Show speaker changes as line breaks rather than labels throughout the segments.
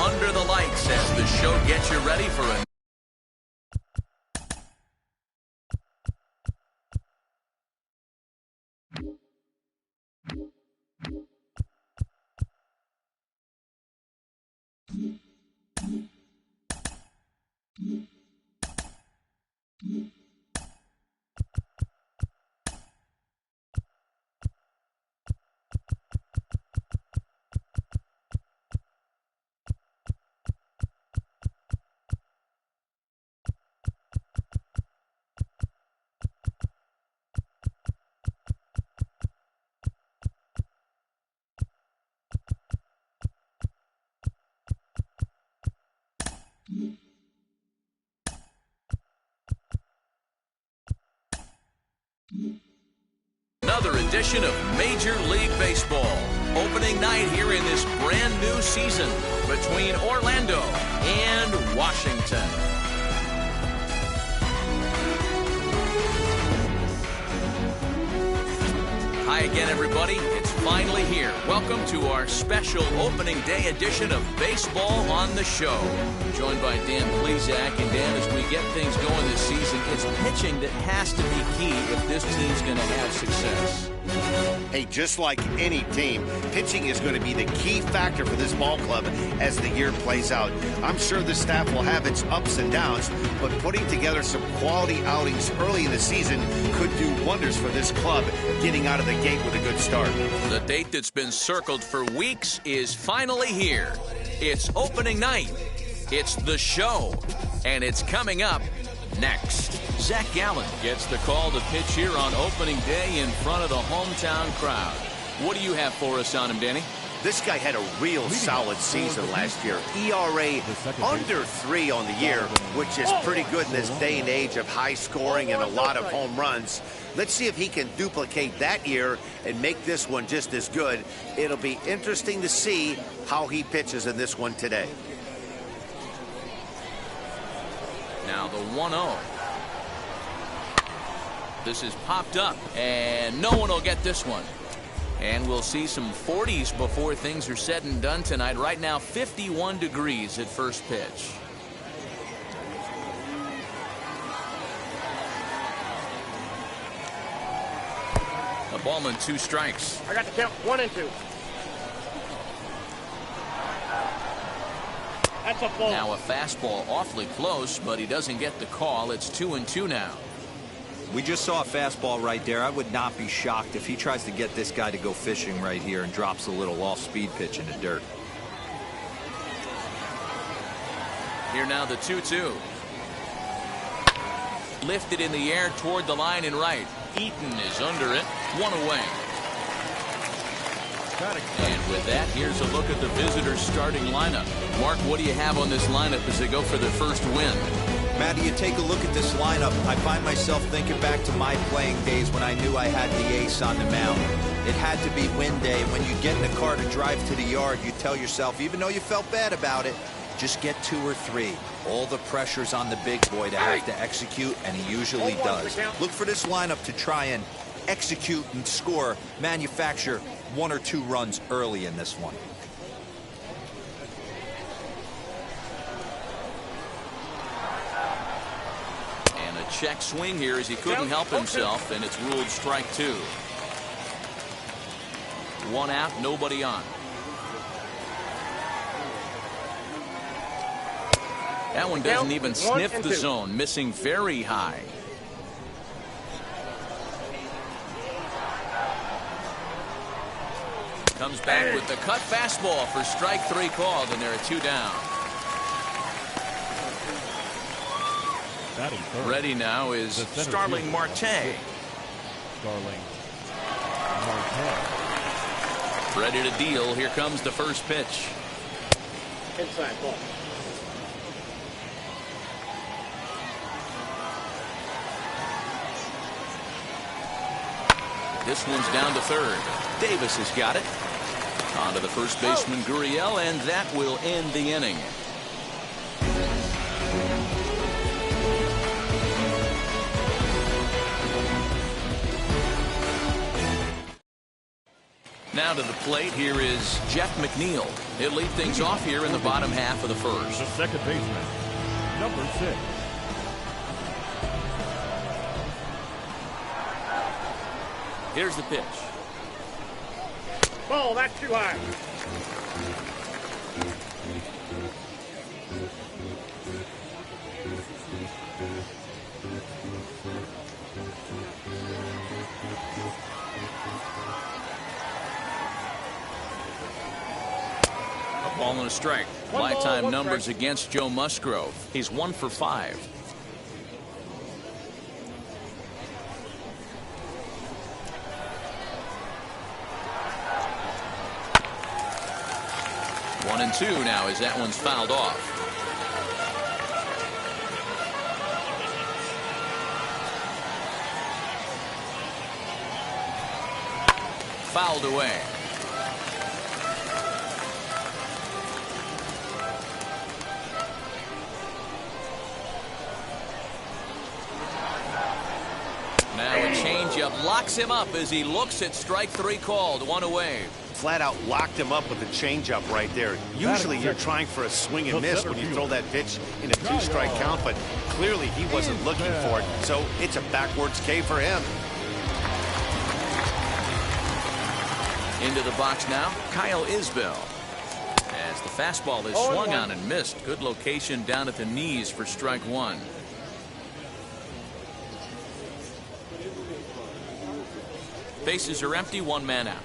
under the lights as the show gets you ready for a another edition of Major League Baseball. Opening night here in this brand new season between Orlando and Washington. Hi again, everybody. It's finally here. Welcome to our special opening day edition of Baseball on the Show. Joined by Dan Plesac. And Dan, as we get things going this season, it's pitching that has to be key if this team's going to have success.
Hey, just like any team, pitching is going to be the key factor for this ball club as the year plays out. I'm sure the staff will have its ups and downs, but putting together some quality outings early in the season could do wonders for this club getting out of the gate with a good start.
The date that's been circled for weeks is finally here. It's opening night. It's the show, and it's coming up next. Zach Gallen gets the call to pitch here on opening day in front of the hometown crowd. What do you have for us on him, Danny?
This guy had a real solid season last year. ERA under 3 on the year, which is pretty good in this day and age of high scoring and a lot of home runs. Let's see if he can duplicate that year and make this one just as good. It'll be interesting to see how he pitches in this one today.
Now the 1-0. This is popped up, and no one will get this one. And we'll see some 40s before things are said and done tonight. Right now, 51 degrees at first pitch. A ball and 2 strikes.
I got the count 1 and 2. That's a ball.
Now a fastball awfully close, but he doesn't get the call. It's 2-2 now.
We just saw a fastball right there. I would not be shocked if he tries to get this guy to go fishing right here and drops a little off-speed pitch in the dirt.
Here now the 2-2. Lifted in the air toward the line and right. Eaton is under it. 1 away. And with that, here's a look at the visitors' starting lineup. Mark, what do you have on this lineup as they go for their first win?
Matty, you take a look at this lineup. I find myself thinking back to my playing days when I knew I had the ace on the mound. It had to be win day. When you get in the car to drive to the yard, you tell yourself, even though you felt bad about it, just get 2 or 3. All the pressure's on the big boy to have to execute, and he usually does. Look for this lineup to try and execute and score, manufacture 1 or 2 runs early in this one.
And a check swing here as he couldn't help himself, and it's ruled strike 2. 1 out, nobody on. That one doesn't even sniff the zone, missing very high. Comes back with the cut fastball for strike 3 called, and there are 2 down. Ready now is Starling Marte. Ready to deal. Here comes the first pitch.
Inside ball.
This one's down to third. Davis has got it. On to the first baseman, Gurriel, and that will end the inning. Now to the plate, here is Jeff McNeil. He'll lead things off here in the bottom half of the first.
The second baseman, number 6.
Here's the pitch.
Ball, that's too high.
A ball and a strike. Lifetime numbers against Joe Musgrove. He's 1 for 5. One and two now as that one's fouled off. Fouled away. Now a changeup locks him up as he looks at strike 3 called. 1 away.
Flat out locked him up with a changeup right there. Usually you're trying for a swing and miss when you throw that pitch in a 2-strike count, but clearly he wasn't looking for it, so it's a backwards K for him.
Into the box now, Kyle Isbell. As the fastball is swung on and missed. Good location down at the knees for strike 1. Bases are empty, 1 man out.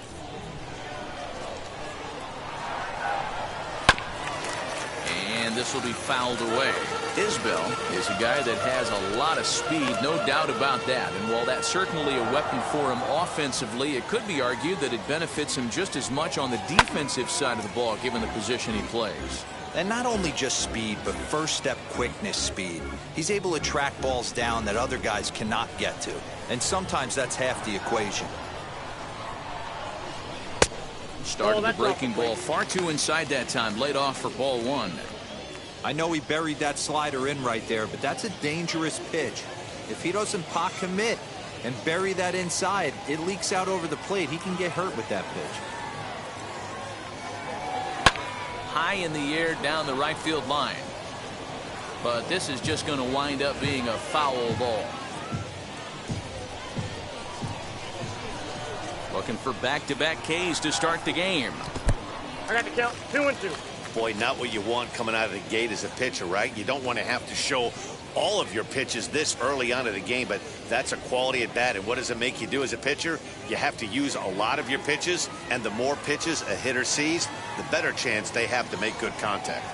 And this will be fouled away. Isbell is a guy that has a lot of speed, no doubt about that. And while that's certainly a weapon for him offensively, it could be argued that it benefits him just as much on the defensive side of the ball, given the position he plays.
And not only just speed, but first step quickness speed. He's able to track balls down that other guys cannot get to. And sometimes that's half the equation.
Started the breaking ball far too inside that time. Laid off for ball 1.
I know he buried that slider in right there, but that's a dangerous pitch. If he doesn't pot commit and bury that inside, it leaks out over the plate. He can get hurt with that pitch.
High in the air down the right field line. But this is just going to wind up being a foul ball. Looking for back-to-back Ks to start the game.
I got the count 2 and 2.
Boy, not what you want coming out of the gate as a pitcher, right? You don't want to have to show all of your pitches this early on in the game, but that's a quality at bat. And what does it make you do as a pitcher? You have to use a lot of your pitches, and the more pitches a hitter sees, the better chance they have to make good contact.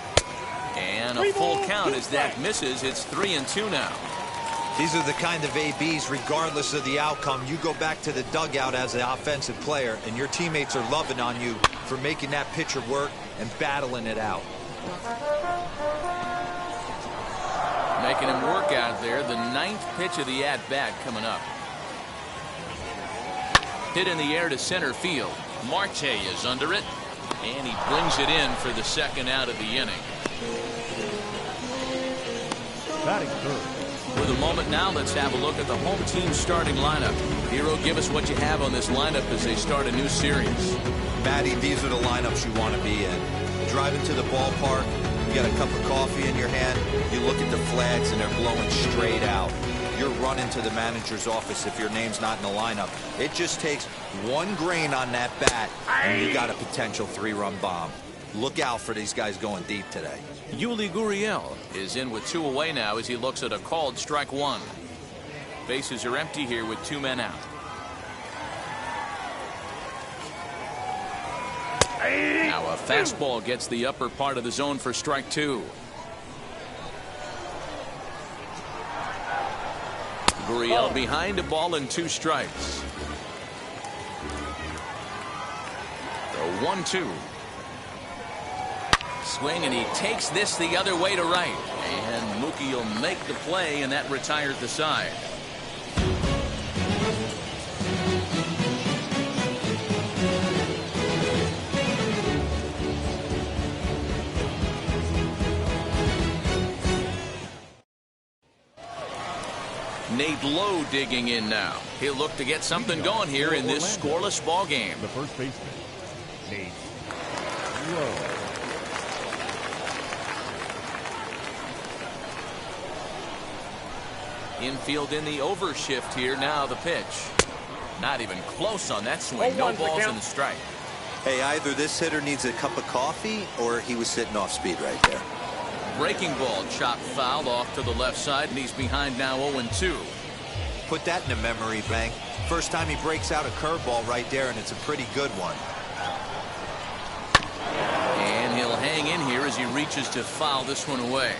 And a full count as that misses. It's 3 and 2 now.
These are the kind of ABs, regardless of the outcome. You go back to the dugout as an offensive player, and your teammates are loving on you for making that pitcher work and battling it out.
Making him work out there. The 9th pitch of the at-bat coming up. Hit in the air to center field. Marte is under it, and he brings it in for the 2nd out of the inning.
Batting third.
For the moment now, let's have a look at the home team starting lineup. Hero, give us what you have on this lineup as they start a new series.
Matty, these are the lineups you want to be in. Driving to the ballpark, you got a cup of coffee in your hand, you look at the flags and they're blowing straight out. You're running to the manager's office if your name's not in the lineup. It just takes one grain on that bat and you got a potential 3-run bomb. Look out for these guys going deep today.
Yuli Gurriel is in with 2 away now as he looks at a called strike 1. Bases are empty here with 2 men out. Now a fastball gets the upper part of the zone for strike 2. Gurriel behind a ball and 2 strikes. The 1-2. Swing, and he takes this the other way to right. And Mookie will make the play, and that retires the side. Nate Lowe digging in now. He'll look to get something going here in this scoreless ball game.
The first baseman, Nate Lowe.
Infield in the overshift here. Now the pitch. Not even close on that swing. No balls in the strike.
Hey, either this hitter needs a cup of coffee or he was sitting off speed right there.
Breaking ball chopped foul off to the left side, and he's behind now 0-2.
Put that in a memory bank. First time he breaks out a curveball right there, and it's a pretty good one.
And he'll hang in here as he reaches to foul this one away.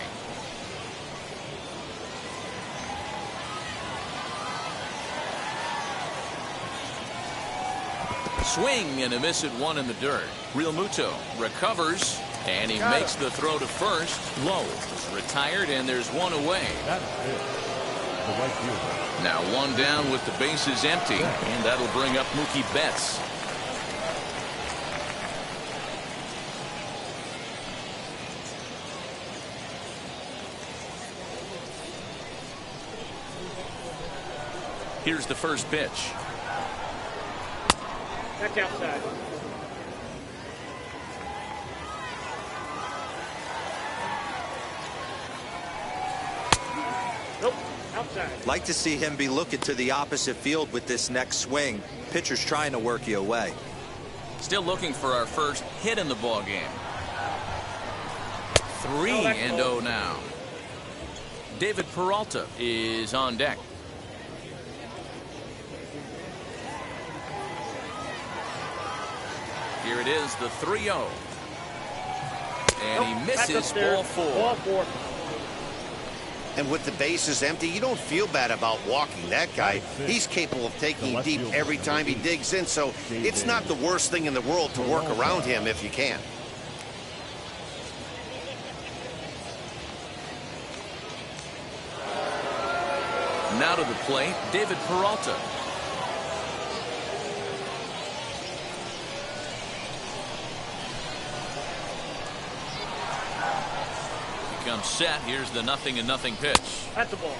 Swing and a miss at one in the dirt. Real Muto recovers, and he makes the throw to first. Lowe is retired, and there's one away.
That's it. The right fielder.
Now one down with the bases empty, and that'll bring up Mookie Betts. Here's the first pitch.
That's outside. Nope, outside.
Like to see him be looking to the opposite field with this next swing. Pitcher's trying to work you away.
Still looking for our first hit in the ball game. 3-0 now. David Peralta is on deck. Here it is, the 3-0. And he misses ball four.
And with the bases empty, you don't feel bad about walking that guy. He's capable of taking deep every time he digs in, so it's not the worst thing in the world to work around him if you can.
Now to the plate, David Peralta. Comes set. Here's the 0-0 pitch.
That's the ball.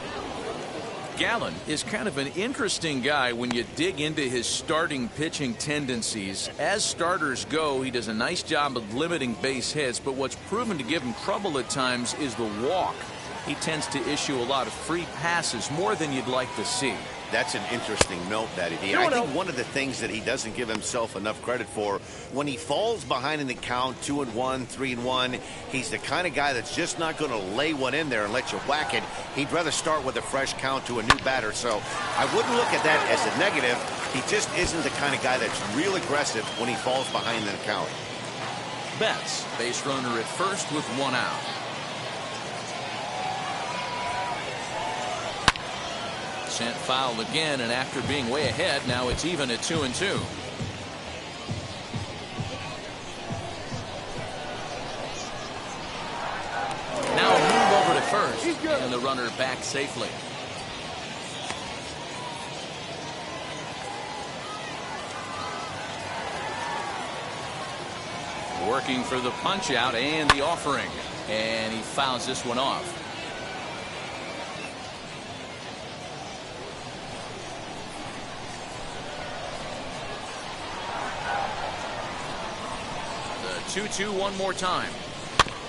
Gallen is kind of an interesting guy when you dig into his starting pitching tendencies. As starters go, he does a nice job of limiting base hits, but what's proven to give him trouble at times is the walk. He tends to issue a lot of free passes, more than you'd like to see.
That's an interesting note, Matty D. I think one of the things that he doesn't give himself enough credit for, when he falls behind in the count, 2-1, 3-1, he's the kind of guy that's just not going to lay one in there and let you whack it. He'd rather start with a fresh count to a new batter. So I wouldn't look at that as a negative. He just isn't the kind of guy that's real aggressive when he falls behind in the count.
Betts, base runner at first with one out. Sent foul again, and after being way ahead, now it's even at 2-2. Now a move over to first, and the runner back safely. Working for the punch out and the offering, and he fouls this one off. The 2-2 one more time.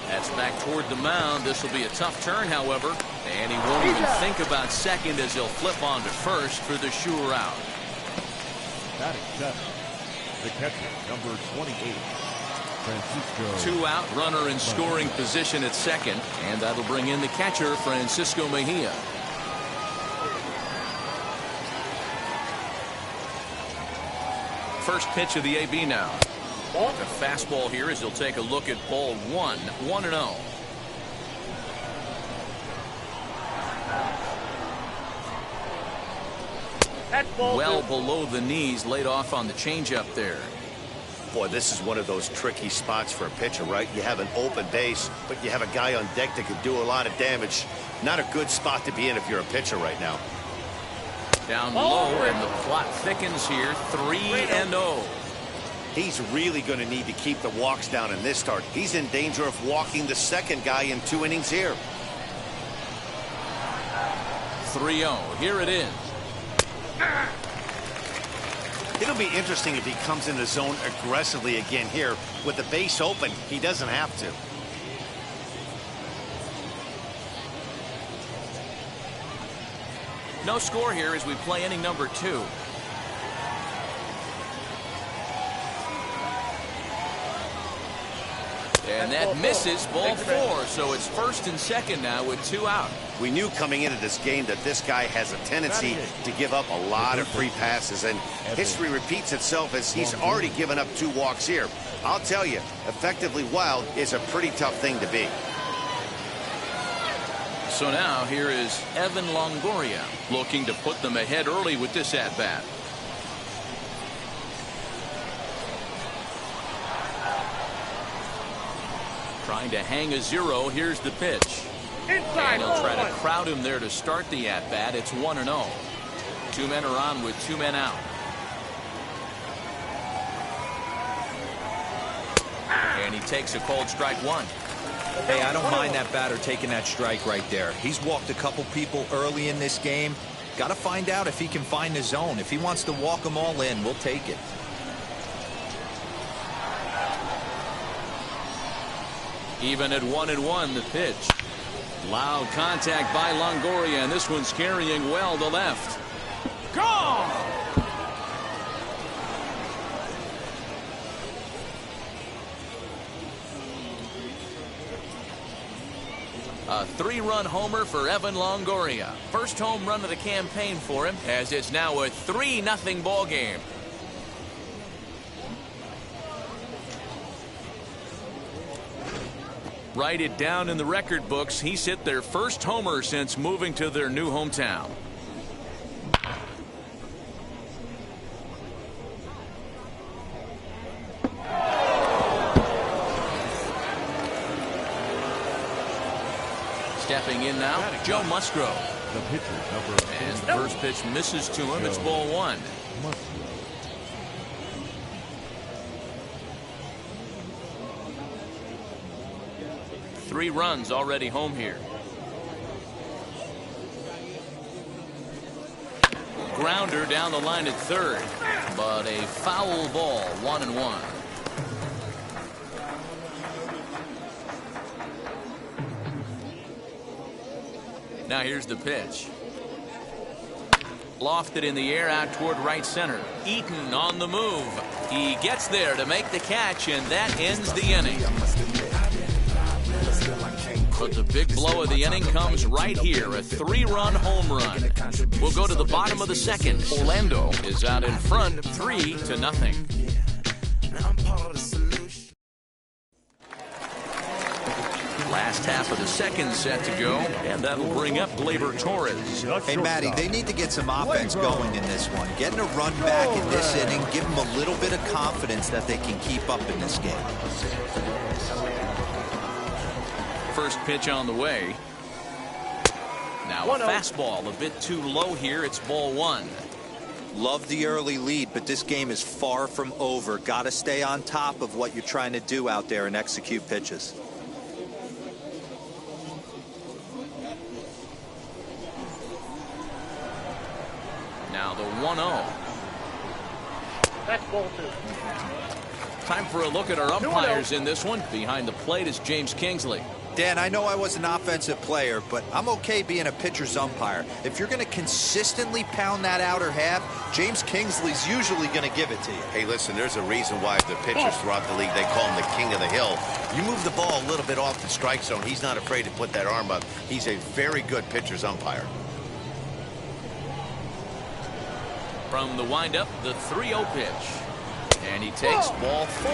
That's back toward the mound. This will be a tough turn, however, and he won't even think about second as he'll flip on to first for the sure out.
Batting seven, the catcher, number 28, Francisco.
2 out, runner in scoring position at second, and that'll bring in the catcher, Francisco Mejia. First pitch of the AB now. The fastball here as he'll take a look at ball 1, 1-0. Well below the knees, laid off on the changeup there.
Boy, this is one of those tricky spots for a pitcher, right? You have an open base, but you have a guy on deck that could do a lot of damage. Not a good spot to be in if you're a pitcher right now.
Down low, and the plot thickens here. 3-0.
He's really going to need to keep the walks down in this start. He's in danger of walking the second guy in 2 innings here.
3-0. Here it is.
It'll be interesting if he comes in the zone aggressively again here. With the base open, he doesn't have to.
No score here as we play inning number 2. And that misses, ball 4. So it's first and second now with 2 out.
We knew coming into this game that this guy has a tendency to give up a lot of free passes, and history repeats itself as he's already given up 2 walks here. I'll tell you, effectively wild is a pretty tough thing to be.
So now here is Evan Longoria looking to put them ahead early with this at-bat. Trying to hang a 0. Here's the pitch.
Inside.
And he'll try to crowd him there to start the at-bat. It's 1-0. 2 men are on with 2 men out. And he takes a called strike 1.
Hey, I don't mind that batter taking that strike right there. He's walked a couple people early in this game. Got to find out if he can find the zone. If he wants to walk them all in, we'll take it.
Even at 1-1, the pitch. Loud contact by Longoria, and this one's carrying well to left. Gone! A 3-run homer for Evan Longoria. First home run of the campaign for him, as it's now a 3-0 ball game. Write it down in the record books. He's hit their first homer since moving to their new hometown. Stepping in now, Joe Musgrove.
The pitcher,
And the first pitch misses to him. It's ball 1.
Musgrove.
3 runs already home here. Grounder down the line at third, but a foul ball, 1-1. Now here's the pitch. Lofted in the air out toward right center. Eaton on the move. He gets there to make the catch, and that ends the inning. But the big blow of the inning comes right here, a 3-run home run. We'll go to the bottom of the second. Orlando is out in front, 3-0. Last half of the second set to go, and that'll bring up Gleyber Torres.
Hey, Matty, they need to get some offense going in this one. Getting a run back in this inning, give them a little bit of confidence that they can keep up in this game.
First pitch on the way. Now a fastball, a bit too low here. It's ball 1.
Love the early lead, but this game is far from over. Got to stay on top of what you're trying to do out there and execute pitches.
Now the 1-0.
That's ball 2.
Time for a look at our umpires in this one. Behind the plate is James Kingsley.
Dan, I know I was an offensive player, but I'm okay being a pitcher's umpire. If you're going to consistently pound that outer half, James Kingsley's usually going to give it to you.
Hey, listen, there's a reason why the pitchers throughout the league, they call him the king of the hill. You move the ball a little bit off the strike zone, he's not afraid to put that arm up. He's a very good pitcher's umpire.
From the windup, the 3-0 pitch. And he takes ball 4.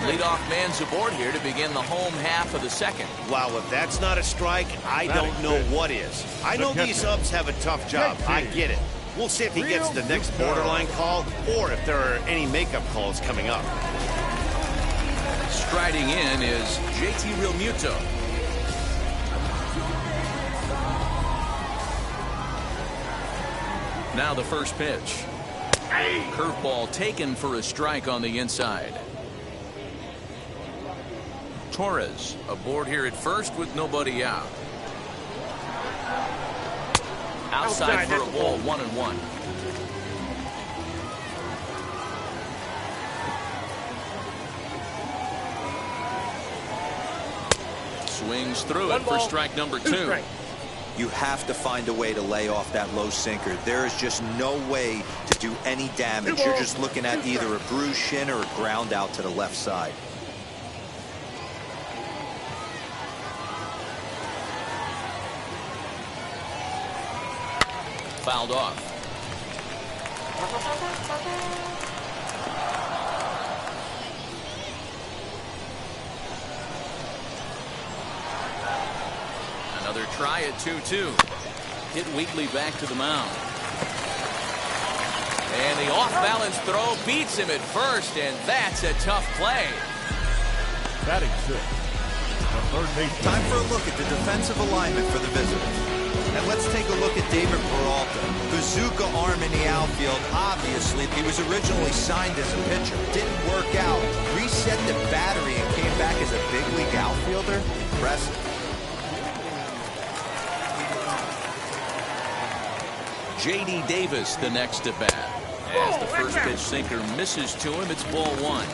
Leadoff man's aboard here to begin the home half of the second.
Wow, if that's not a strike, I don't know what is. I know these ups have a tough job. I get it. We'll see if he gets the next borderline call or if there are any makeup calls coming up.
Striding in is JT Realmuto. Now the first pitch. Curveball taken for a strike on the inside. Torres aboard here at first with nobody out. Outside for a ball, 1-1. Swings through it for strike number 2.
You have to find a way to lay off that low sinker. There is just no way to do any damage. You're just looking at either a bruised shin or a ground out to the left side.
Fouled off. Another try at 2-2. Hit Wheatley back to the mound. And the off-balance throw beats him at first, and that's a tough play.
Batting 6. The third base.
Time for a look at the defensive alignment for the visitors. And let's take a look at David Peralta. Bazooka arm in the outfield. Obviously, he was originally signed as a pitcher. Didn't work out. Reset the battery and came back as a big league outfielder. Impressive.
J.D. Davis the next at bat. As the first pitch sinker misses to him, it's ball 1.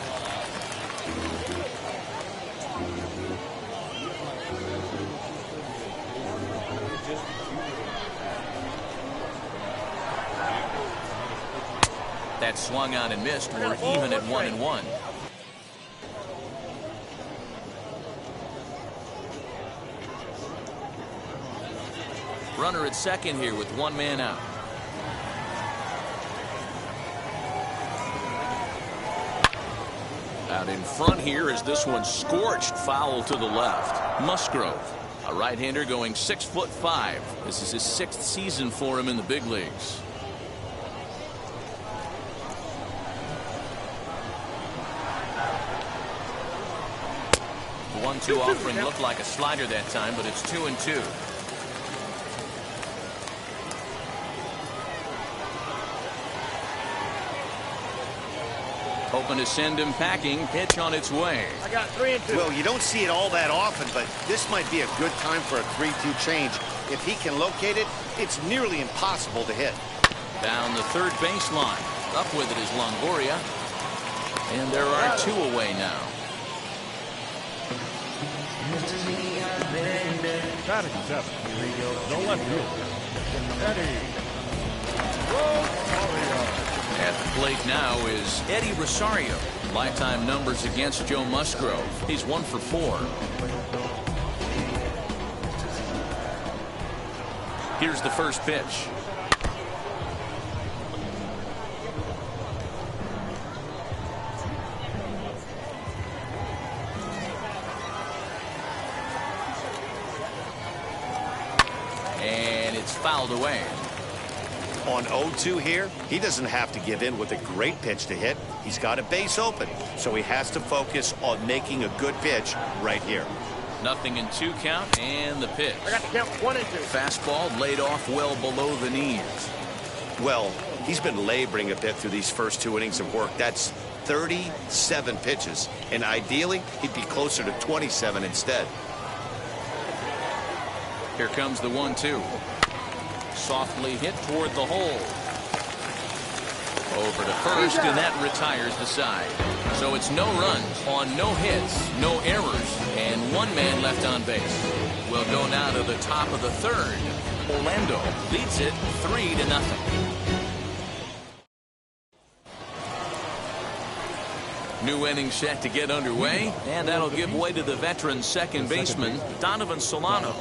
That swung on and missed. We're even at 1-1. Runner at second here with 1 man out. Out in front here is this one scorched foul to the left. Musgrove, a right-hander going 6'5". This is his 6th season for him in the big leagues. 1-2 offering looked like a slider that time, but it's 2-2. Hoping to send him packing. Pitch on its way.
I got 3-2.
Well, you don't see it all that often, but this might be a good time for a 3-2 change. If he can locate it, it's nearly impossible to hit.
Down the third baseline. Up with it is Longoria. And there are 2 away now.
Batting 7. The left fielder, Eddie.
At the plate now is Eddie Rosario. Lifetime numbers against Joe Musgrove. He's 1 for 4. Here's the first pitch. And it's fouled away.
On 0-2 here, he doesn't have to give in with a great pitch to hit. He's got a base open, so he has to focus on making a good pitch right here.
0-2 count, and the pitch.
I got to count 1-2.
Fastball laid off well below the knees.
Well, he's been laboring a bit through these first 2 innings of work. That's 37 pitches, and ideally, he'd be closer to 27 instead.
Here comes the 1-2. Softly hit toward the hole. Over to first, and that retires the side. So it's no runs on no hits, no errors, and 1 man left on base. We'll go now to the top of the 3rd. Orlando leads it 3-0. New inning set to get underway, and that'll give way to the veteran second baseman, Donovan Solano.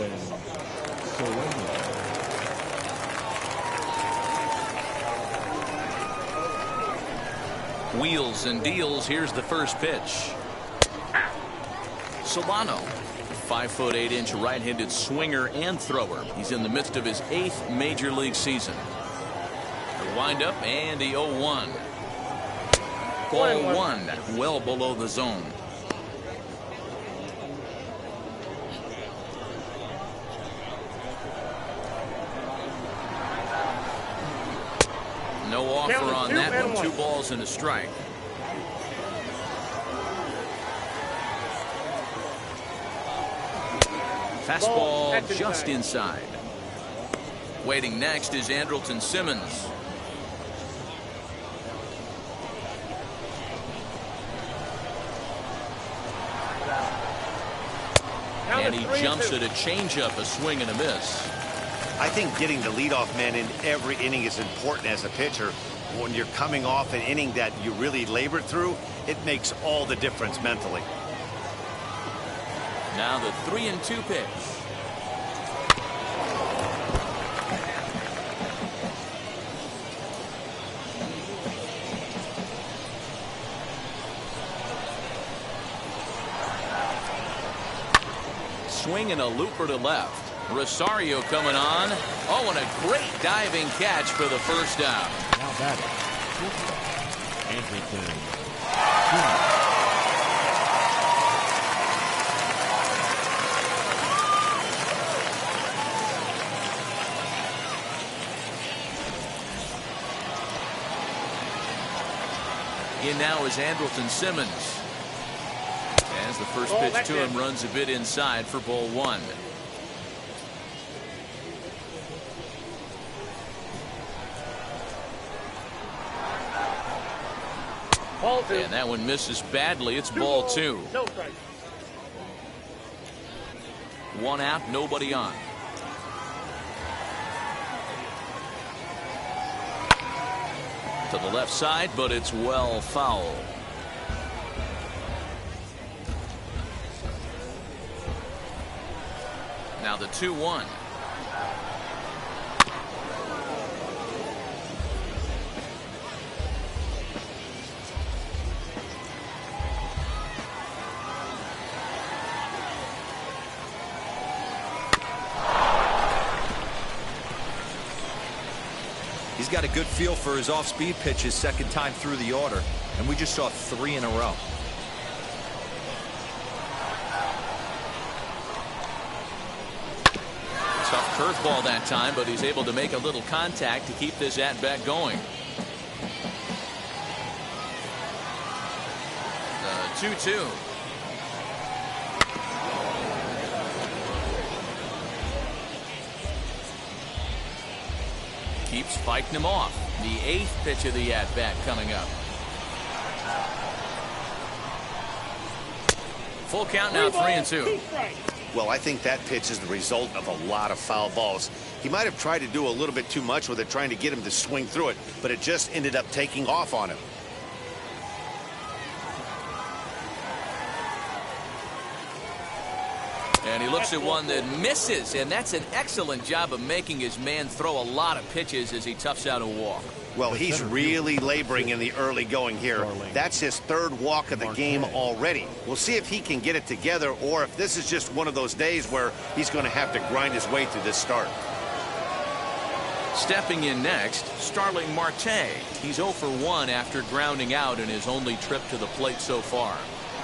Wheels and deals. Here's the first pitch. Solano, 5'8" right-handed swinger and thrower. He's in the midst of his 8th major league season. The windup and the 0-1. Ball 1, well below the zone. No offer on that one. 2 balls and a strike. Fastball just inside. Waiting next is Andrelton Simmons. And he jumps at a changeup, a swing and a miss.
I think getting the leadoff man in every inning is important as a pitcher. When you're coming off an inning that you really labored through, it makes all the difference mentally.
Now the 3-2 pitch. Swing and a looper to left. Rosario coming on. Oh, and a great diving catch for the first out.
Now batting. Andrelton.
In now is Andrelton Simmons. As the first pitch to him runs a bit inside for ball one.
Ball two.
And that one misses badly. It's ball two.
No strike.
One out, nobody on. To the left side, but it's well foul. Now the 2-1.
He's got a good feel for his off-speed pitches second time through the order, and we just saw 3 in a row.
Tough curveball that time, but he's able to make a little contact to keep this at-bat going. 2-2. Keeps fighting him off. The 8th pitch of the at-bat coming up. Full count now, 3-2.
Well, I think that pitch is the result of a lot of foul balls. He might have tried to do a little bit too much with it, trying to get him to swing through it, but it just ended up taking off on him.
And he looks at one that misses, and that's an excellent job of making his man throw a lot of pitches as he toughs out a walk.
Well, he's really laboring in the early going here. That's his 3rd walk of the game already. We'll see if he can get it together or if this is just one of those days where he's going to have to grind his way through this start.
Stepping in next, Starling Marte. He's 0 for 1 after grounding out in his only trip to the plate so far.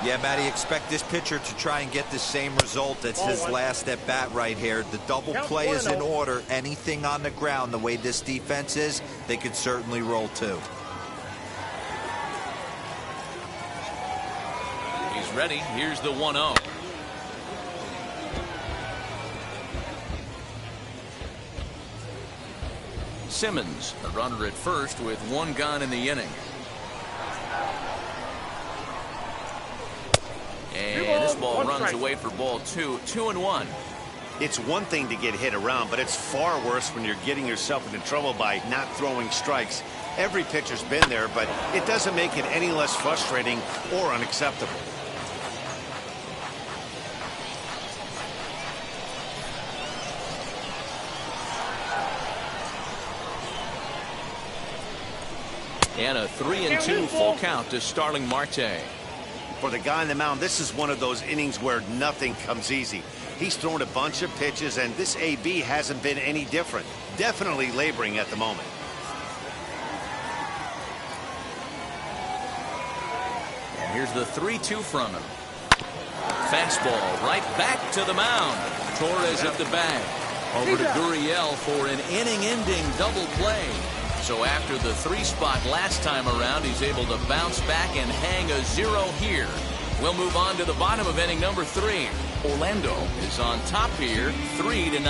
Yeah, Matty, expect this pitcher to try and get the same result. That's his last at bat right here. The double play is in order. Anything on the ground, the way this defense is, they could certainly roll too.
He's ready. Here's the 1-0. Simmons, the runner at first with 1 gone in the inning. And this ball runs away for ball 2. 2-1.
It's one thing to get hit around, but it's far worse when you're getting yourself into trouble by not throwing strikes. Every pitcher's been there, but it doesn't make it any less frustrating or unacceptable.
And a 3-2 full count to Starling Marte.
For the guy on the mound, this is one of those innings where nothing comes easy. He's thrown a bunch of pitches, and this AB hasn't been any different. Definitely laboring at the moment.
And here's the 3-2 from him. Fastball right back to the mound. Torres at the bag. Over to Gurriel for an inning-ending double play. So after the 3 spot last time around, he's able to bounce back and hang a 0 here. We'll move on to the bottom of inning number 3. Orlando is on top here, 3-0.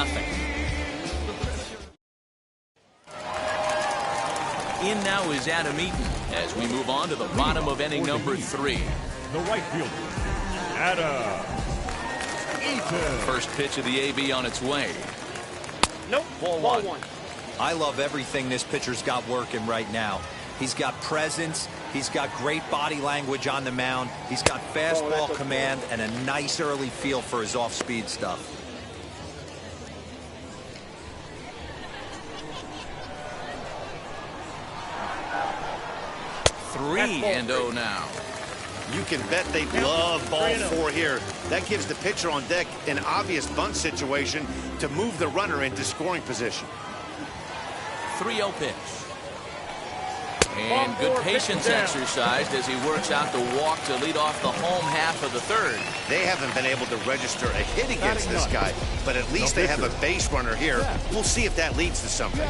In now is Adam Eaton as we move on to the bottom of inning number 3.
The right fielder, Adam Eaton.
First pitch of the AB on its way.
Nope.
Ball
Ball
1.
one.
I love everything this pitcher's got working right now. He's got presence. He's got great body language on the mound. He's got fastball command and a nice early feel for his off-speed stuff.
Three and 0 now.
You can bet they love ball 4 here. That gives the pitcher on deck an obvious bunt situation to move the runner into scoring position.
3-0 pitch. And good patience exercised as he works out the walk to lead off the home half of the 3rd.
They haven't been able to register a hit against this guy, but at least they have a base runner here. We'll see if that leads to something.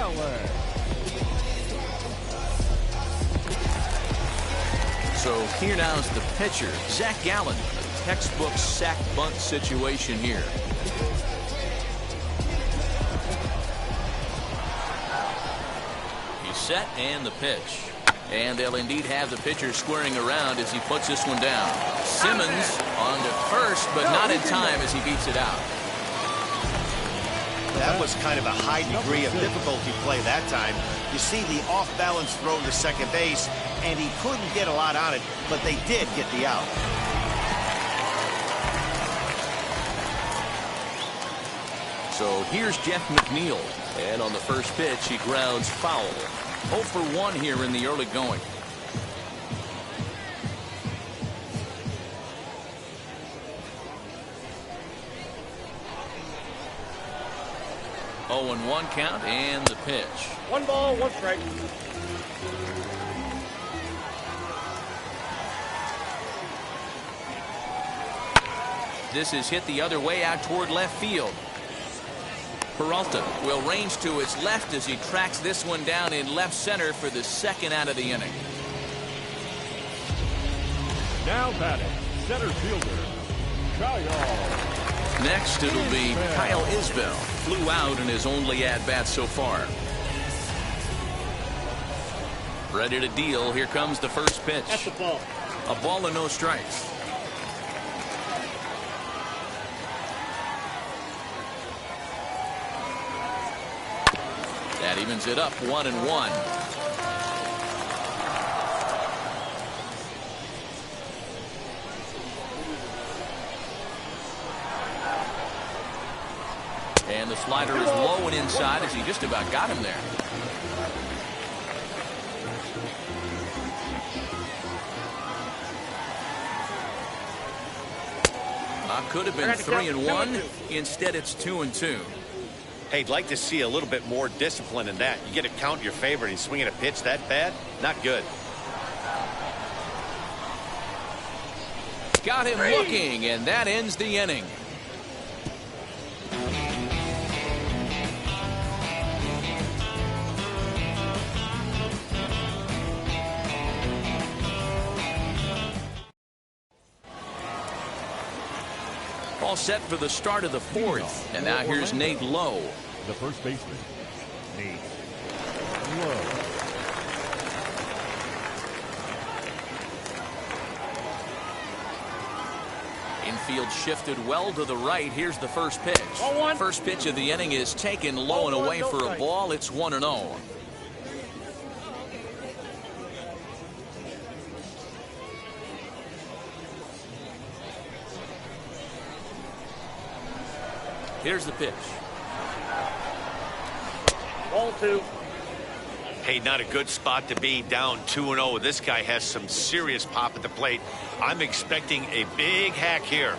So here now is the pitcher, Zach Gallen. A textbook sack bunt situation here. He's set and the pitch. And they'll indeed have the pitcher squaring around as he puts this one down. Simmons on to first, but not in time as he beats it out.
That was kind of a high degree of difficulty play that time. You see the off-balance throw to second base, and he couldn't get a lot on it, but they did get the out.
So here's Jeff McNeil. And on the first pitch, he grounds foul. 0 for 1 here in the early going. Oh, and 1 count and the pitch.
1 ball, 1 strike.
This is hit the other way out toward left field. Peralta will range to his left as he tracks this one down in left center for the 2nd out of the inning.
Now batting, center fielder, Kyle.
Next, it'll be Kyle Isbell. Flew out in his only at-bat so far. Ready to deal. Here comes the first pitch.
That's the ball.
A ball and no strikes. That evens it up 1-1. And the slider is low and inside as he just about got him there. Could have been 3-1. Instead, it's 2-2.
Hey, I'd like to see a little bit more discipline in that. You get a count in your favor and he's swinging a pitch that bad? Not good.
Got him looking, and that ends the inning. All set for the start of the 4th. And now here's Nate Lowe.
The first baseman, Nate Lowe.
Infield shifted well to the right. Here's the first pitch. First pitch of the inning is taken low and away for a ball. It's 1-0. Here's the pitch.
Ball 2.
Hey, not a good spot to be, down 2-0. This guy has some serious pop at the plate. I'm expecting a big hack here.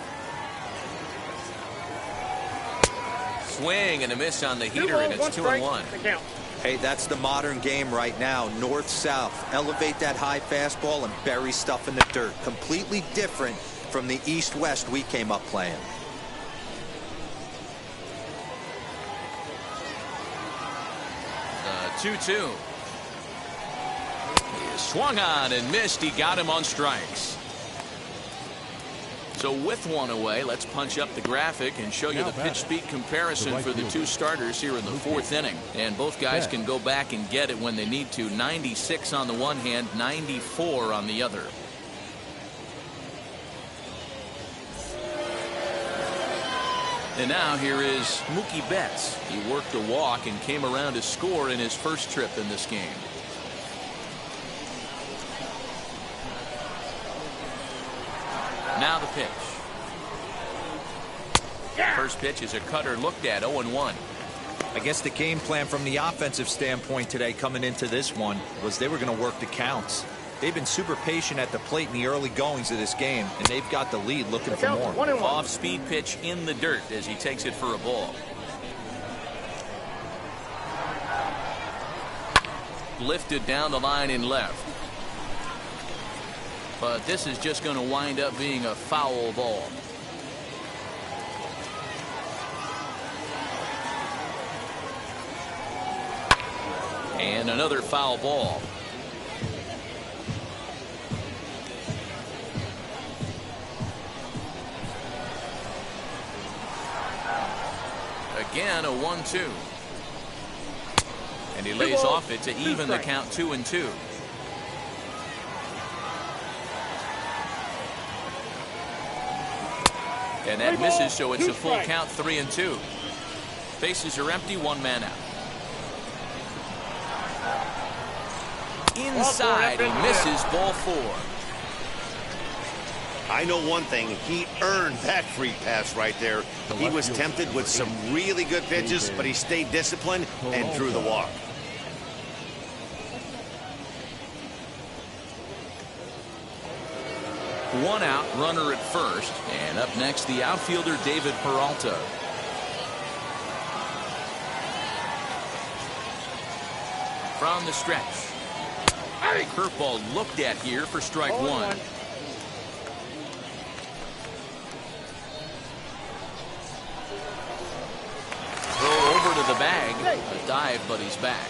Swing and a miss on the heater, and it's 2-1.
Hey, that's the modern game right now. North-south. Elevate that high fastball and bury stuff in the dirt. Completely different from the east-west we came up playing.
2-2. He swung on and missed. He got him on strikes. So with one away, let's punch up the graphic and show you the pitch speed comparison for the two starters here in the fourth inning. And both guys can go back and get it when they need to. 96 on the one hand, 94 on the other. And now here is Mookie Betts. He worked a walk and came around to score in his first trip in this game. Now the pitch. First pitch is a cutter looked at. 0-1.
I guess the game plan from the offensive standpoint today coming into this one was they were going to work the counts. They've been super patient at the plate in the early goings of this game, and they've got the lead looking for more.
1-1.
Off-speed pitch in the dirt as he takes it for a ball. Lifted down the line in left. But this is just going to wind up being a foul ball. And another foul ball. Again, a 1-2. And he lays off it to even the count 2-2. And that misses, so it's a full count, 3-2. Bases are empty, one man out. Inside, he misses, ball 4.
I know one thing, he earned that free pass right there. He was tempted with some really good pitches, but he stayed disciplined and drew the walk.
One out, runner at first, and up next the outfielder David Peralta. From the stretch. Curveball looked at here for strike 1. Throw over to the bag. A dive, but he's back.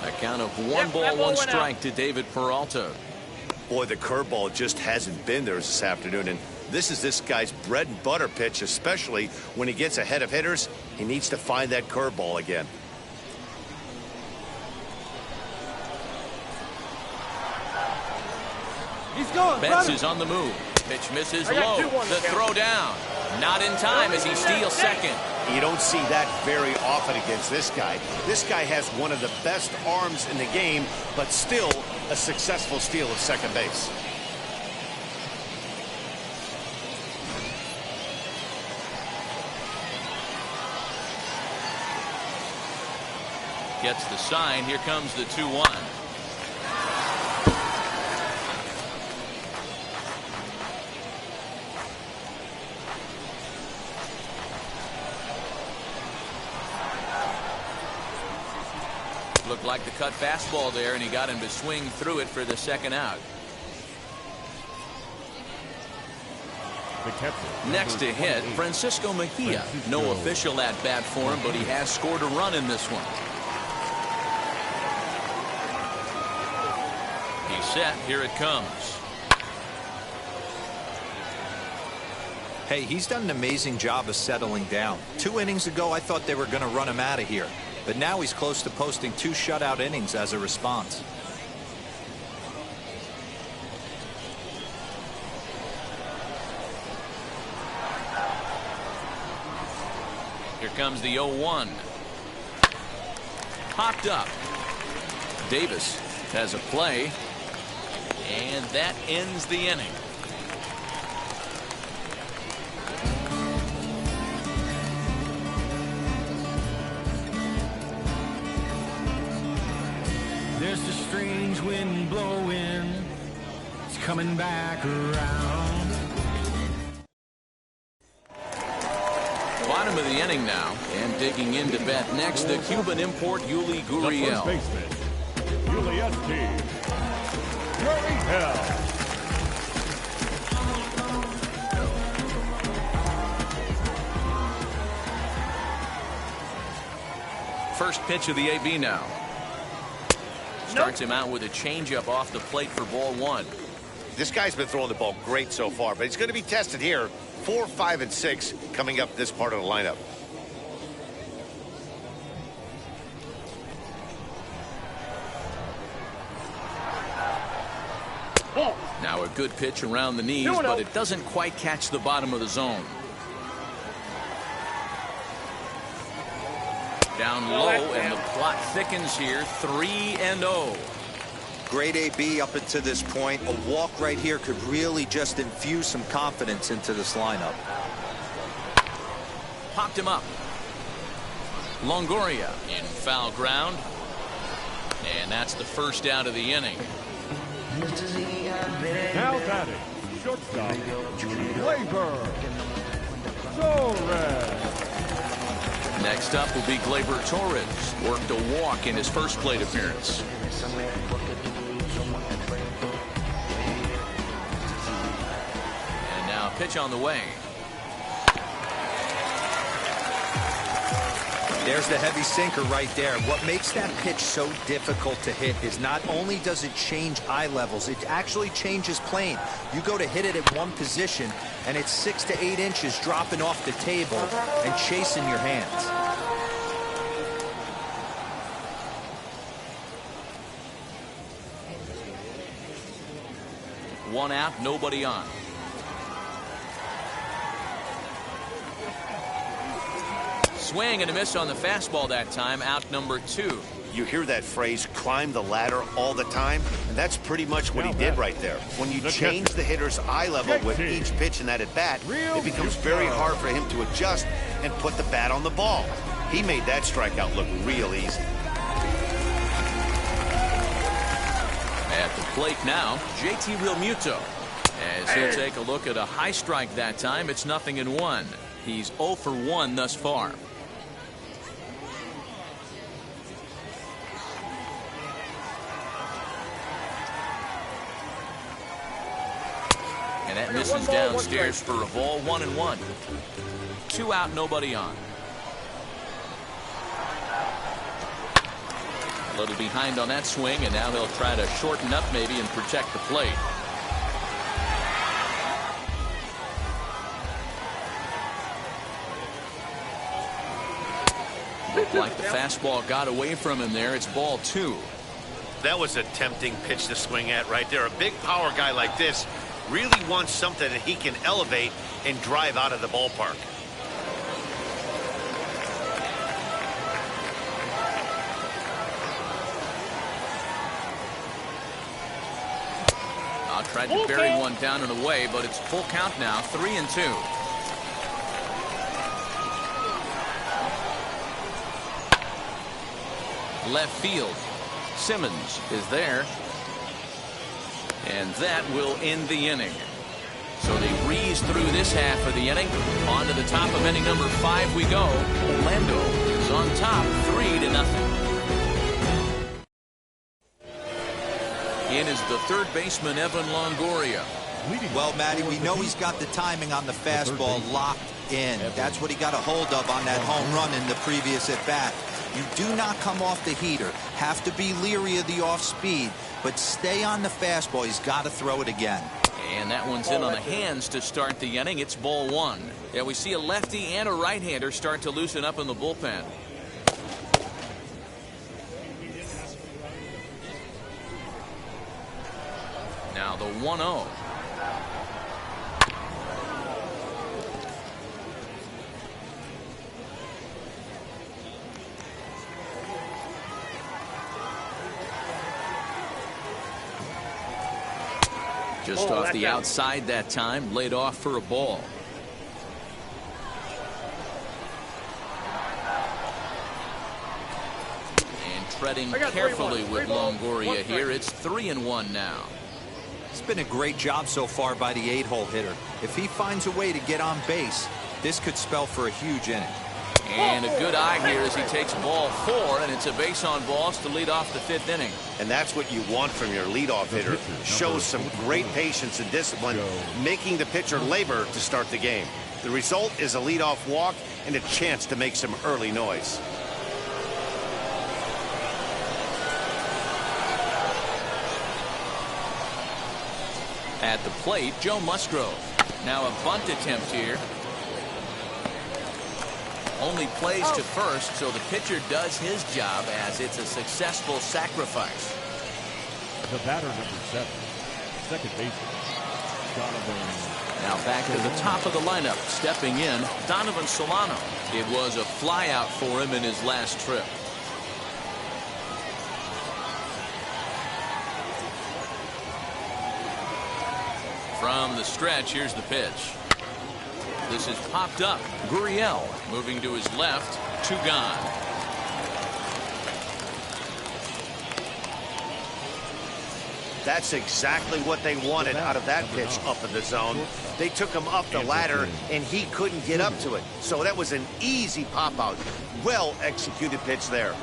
A count of 1 ball, 1 strike to David Peralta.
Boy, the curveball just hasn't been there this afternoon, and this is this guy's bread and butter pitch, especially when he gets ahead of hitters. He needs to find that curveball again.
He's going.
Betts is on the move. Pitch misses low. The throw down. Not in time as he steals second.
You don't see that very often against this guy. This guy has one of the best arms in the game, but still a successful steal of second base.
Gets the sign. Here comes the 2-1. Looked like the cut fastball there, and he got him to swing through it for the second out. Next to hit, Francisco Mejia. No official at bat for him, but he has scored a run in this one. He's set. Here it comes.
Hey, he's done an amazing job of settling down. 2 innings ago, I thought they were going to run him out of here. But now he's close to posting 2 shutout innings as a response.
Here comes the 0-1. Popped up. Davis has a play. And that ends the inning.
There's a strange wind blowing. It's coming back around.
Bottom of the inning now, and digging in to bat next, the Cuban import Yuli Gurriel.
The first baseman, Yuli Gurriel.
first pitch of the AB now. Starts him out with a changeup off the plate for ball 1.
This guy's been throwing the ball great so far, but he's going to be tested here. 4, 5, and 6 coming up this part of the lineup.
Now a good pitch around the knees, but it doesn't quite catch the bottom of the zone. Down low, and the plot thickens here. 3-0.
Great AB up until this point. A walk right here could really just infuse some confidence into this lineup.
Popped him up. Longoria in foul ground. And that's the first out of the inning.
Now batting, shortstop, Gleyber Torres.
Next up will be Gleyber Torres. Worked a walk in his first plate appearance. And now a pitch on the way.
There's the heavy sinker right there. What makes that pitch so difficult to hit is not only does it change eye levels, it actually changes plane. You go to hit it at one position, and it's 6 to 8 inches dropping off the table and chasing your hands.
One out, nobody on. Swing and a miss on the fastball that time. Out number 2.
You hear that phrase, climb the ladder, all the time, and that's pretty much what he did right there. When you change the hitter's eye level with each pitch in that at bat, it becomes very hard for him to adjust and put the bat on the ball. He made that strikeout look real easy.
At the plate now, JT Realmuto. As he'll take a look at a high strike that time, it's 0-1. He's 0 for 1 thus far. And that misses downstairs for a ball. 1-1. 2 out, nobody on. A little behind on that swing, and now he'll try to shorten up maybe and protect the plate. Looked like the fastball got away from him there. It's ball 2.
That was a tempting pitch to swing at right there. A big power guy like this really wants something that he can elevate and drive out of the ballpark.
Tried to bury one down and away, but it's full count now. 3-2. Left field. Simmons is there. And that will end the inning. So they breeze through this half of the inning. On to the top of inning number 5 we go. Orlando is on top 3-0. In is the third baseman, Evan Longoria.
Well, Matty, we know he's got the timing on the fastball locked in. That's what he got a hold of on that home run in the previous at-bat. You do not come off the heater. Have to be leery of the off-speed, but stay on the fastball. He's got to throw it again.
And that one's in on the hands to start the inning. It's ball 1. Yeah, we see a lefty and a right-hander start to loosen up in the bullpen. Now the 1-0. Just off the outside that time, laid off for a ball. And treading carefully with Longoria here. It's 3-1 now.
It's been a great job so far by the 8-hole hitter. If he finds a way to get on base, this could spell for a huge inning.
And a good eye here as he takes ball 4, and it's a base on balls to lead off the 5th inning.
And that's what you want from your leadoff hitter. Shows some great patience and discipline, making the pitcher labor to start the game. The result is a leadoff walk and a chance to make some early noise.
At the plate, Joe Musgrove. Now a bunt attempt here. Only plays to first, so the pitcher does his job as it's a successful sacrifice.
The batter, number 7, second baseman, Donovan.
Now back to the top of the lineup, stepping in, Donovan Solano. It was a flyout for him in his last trip. From the stretch, here's the pitch. This is popped up. Gurriel moving to his left, 2 gone.
That's exactly what they wanted out of that pitch up in the zone. They took him up the ladder, and he couldn't get up to it. So that was an easy pop-out. Well executed pitch there.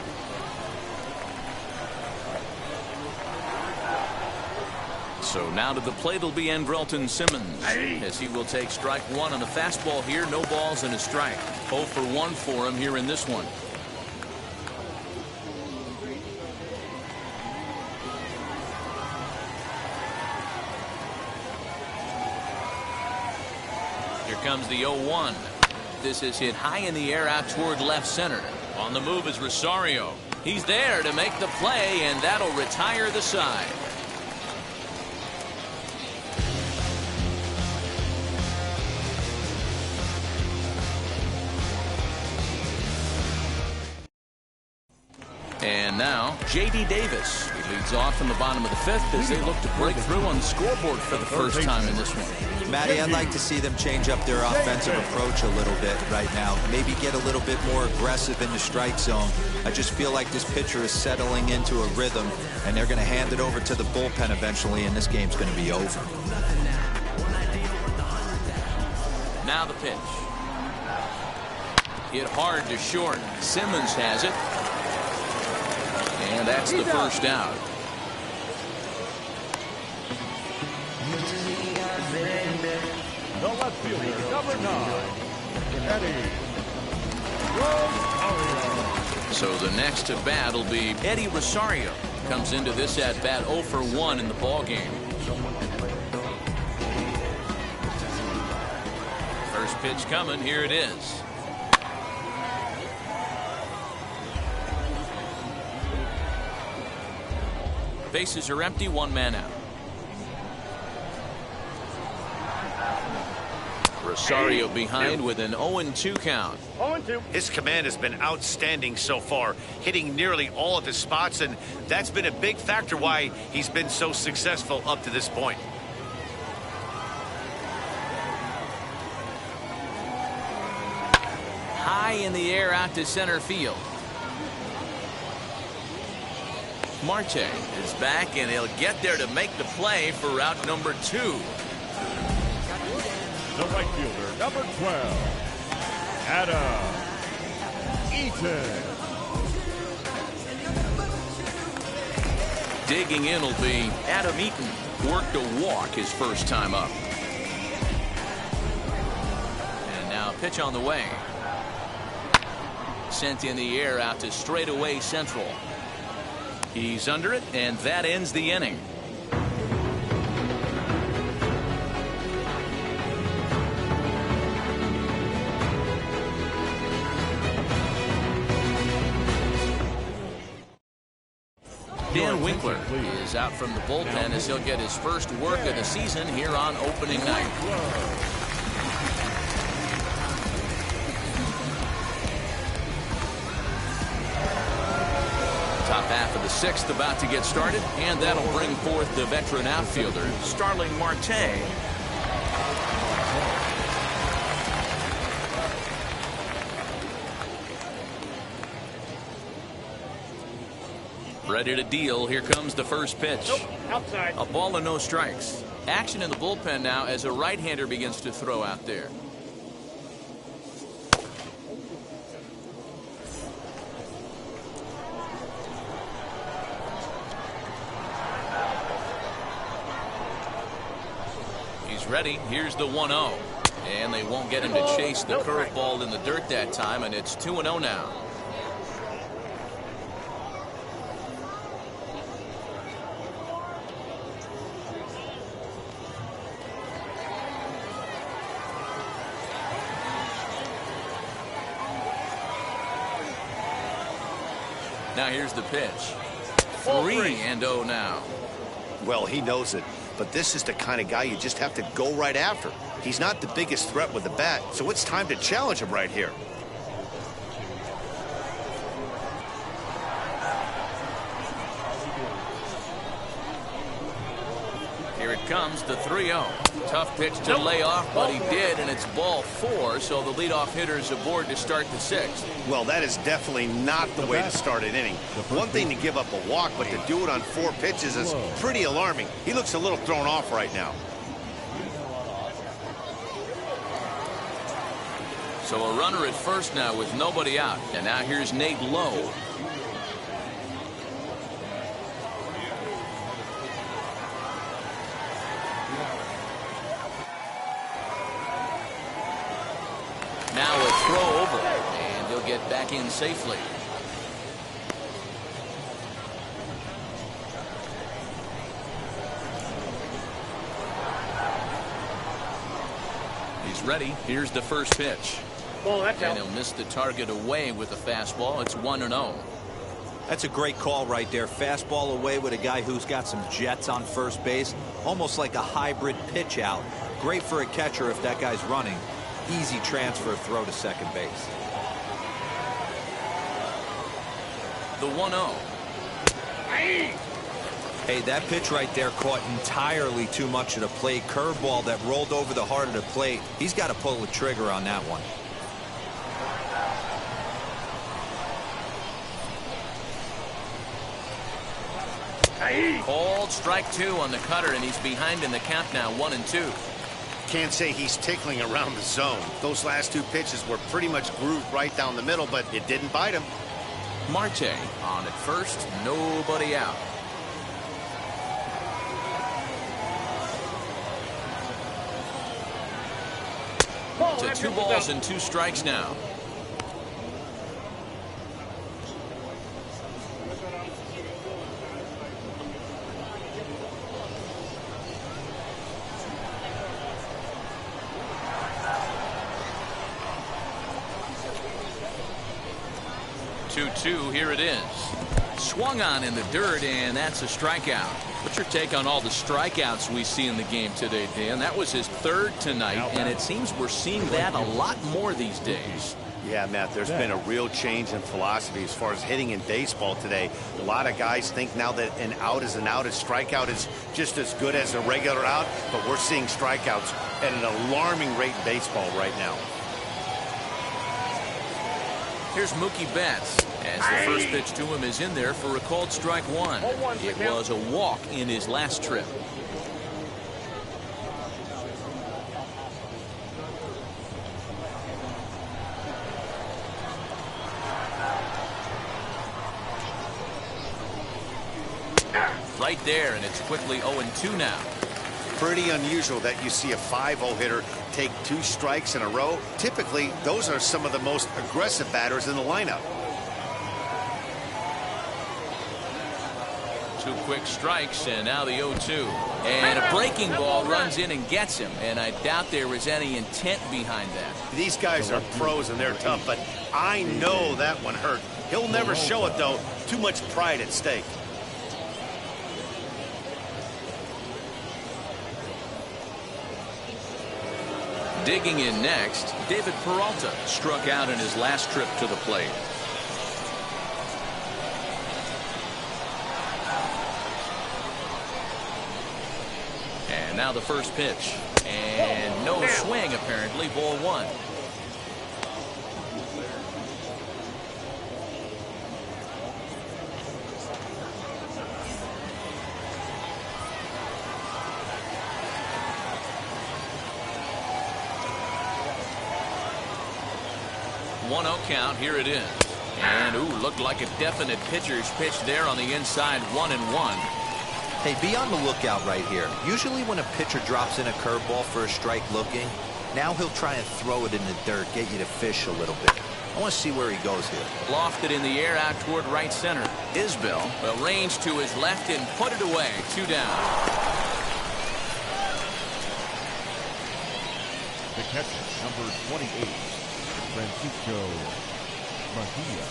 So now to the plate will be Andrelton Simmons, as he will take strike 1 on the fastball here. No balls and a strike. 0 for 1 for him here in this one. Here comes the 0-1. This is hit high in the air out toward left center. On the move is Rosario. He's there to make the play, and that'll retire the side. And now, J.D. Davis. He leads off in the bottom of the 5th as they look to break through on the scoreboard for the first time in this one.
Matty, I'd like to see them change up their offensive approach a little bit right now. Maybe get a little bit more aggressive in the strike zone. I just feel like this pitcher is settling into a rhythm, and they're going to hand it over to the bullpen eventually, and this game's going to be over.
Now the pitch. Hit hard to short. Simmons has it. And that's the first out.
The left fielder, number 9, Eddie Rosario.
So the next to bat will be Eddie Rosario. Comes into this at bat 0 for 1 in the ball game. First pitch coming. Here it is. Bases are empty, 1 man out. Rosario behind with an 0-2 count.
0-2.
His command has been outstanding so far, hitting nearly all of his spots, and that's been a big factor why he's been so successful up to this point.
High in the air out to center field. Marte is back, and he'll get there to make the play for route number 2.
The right fielder, number 12, Adam Eaton.
Digging in will be Adam Eaton. Worked a walk his first time up. And now pitch on the way. Sent in the air out to straightaway central. He's under it, and that ends the inning. Dan Winkler is out from the bullpen as he'll get his first work of the season here on opening night. Top half of the 6th about to get started, and that'll bring forth the veteran outfielder, Starling Marte. Ready to deal. Here comes the first pitch.
Nope, outside.
A ball and no strikes. Action in the bullpen now as a right-hander begins to throw out there. Ready. Here's the 1-0. And they won't get him to chase the curveball in the dirt that time, and it's 2-0 now. Now here's the pitch. 3-0 now.
Well, he knows it, but this is the kind of guy you just have to go right after. He's not the biggest threat with the bat, so it's time to challenge him right here.
Here it comes, the 3-0. Tough pitch to lay off, but he did, and it's ball 4, so the leadoff hitter is aboard to start the 6th.
Well, that is definitely not the way to start an inning. One thing to give up a walk, but to do it on 4 pitches is pretty alarming. He looks a little thrown off right now.
So a runner at first now with nobody out, and now here's Nate Lowe. Now a throw over, and he'll get back in safely. He's ready. Here's the first pitch. And he'll miss the target away with the fastball. It's 1-0.
That's a great call right there. Fastball away with a guy who's got some jets on first base. Almost like a hybrid pitch out. Great for a catcher if that guy's running. Easy transfer throw to second base.
The 1-0.
Hey, that pitch right there caught entirely too much of the plate. Curveball that rolled over the heart of the plate. He's got to pull the trigger on that one.
Called strike 2 on the cutter, and he's behind in the count now, 1-2.
Can't say he's tickling around the zone. Those last 2 pitches were pretty much grooved right down the middle, but it didn't bite him.
Marte on at first, nobody out. To 2 balls and 2 strikes now. Here it is. Swung on in the dirt, and that's a strikeout. What's your take on all the strikeouts we see in the game today, Dan? That was his 3rd tonight, and it seems we're seeing that a lot more these days.
Yeah, Matt, there's been a real change in philosophy as far as hitting in baseball today. A lot of guys think now that an out is an out, a strikeout is just as good as a regular out, but we're seeing strikeouts at an alarming rate in baseball right now.
Here's Mookie Betts, as the first pitch to him is in there for a called strike 1. It was a walk in his last trip. Right there, and it's quickly 0-2 now.
Pretty unusual that you see a 5-0 hitter take 2 strikes in a row. Typically, those are some of the most aggressive batters in the lineup.
2 quick strikes, and now the 0-2. And a breaking ball runs in and gets him, and I doubt there was any intent behind that.
These guys are pros and they're tough, but I know that one hurt. He'll never show it, though. Too much pride at stake.
Digging in next, David Peralta struck out in his last trip to the plate. And now the first pitch. And no swing, apparently, ball 1. Count. Here it is. And looked like a definite pitcher's pitch there on the inside. 1-1.
Hey, be on the lookout right here. Usually when a pitcher drops in a curveball for a strike looking, now he'll try and throw it in the dirt, get you to fish a little bit. I want to see where he goes here.
Lofted in the air out toward right center. Isbell arranged to his left and put it away. 2 down.
The catcher, number 28. Francisco Mejia.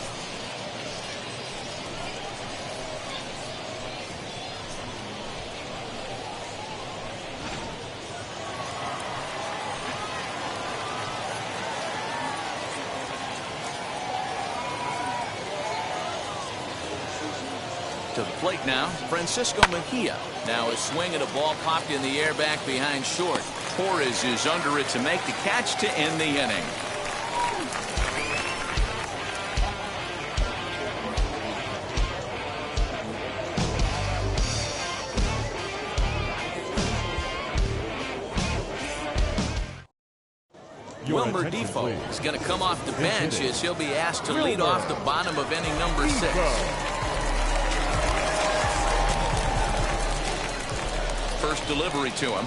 To the plate now, Francisco Mejia. Now a swing and a ball popped in the air back behind short. Torres is under it to make the catch to end the inning. Wilmer Defoe is going to come off the bench as he'll be asked to lead off the bottom of inning number 6. First delivery to him.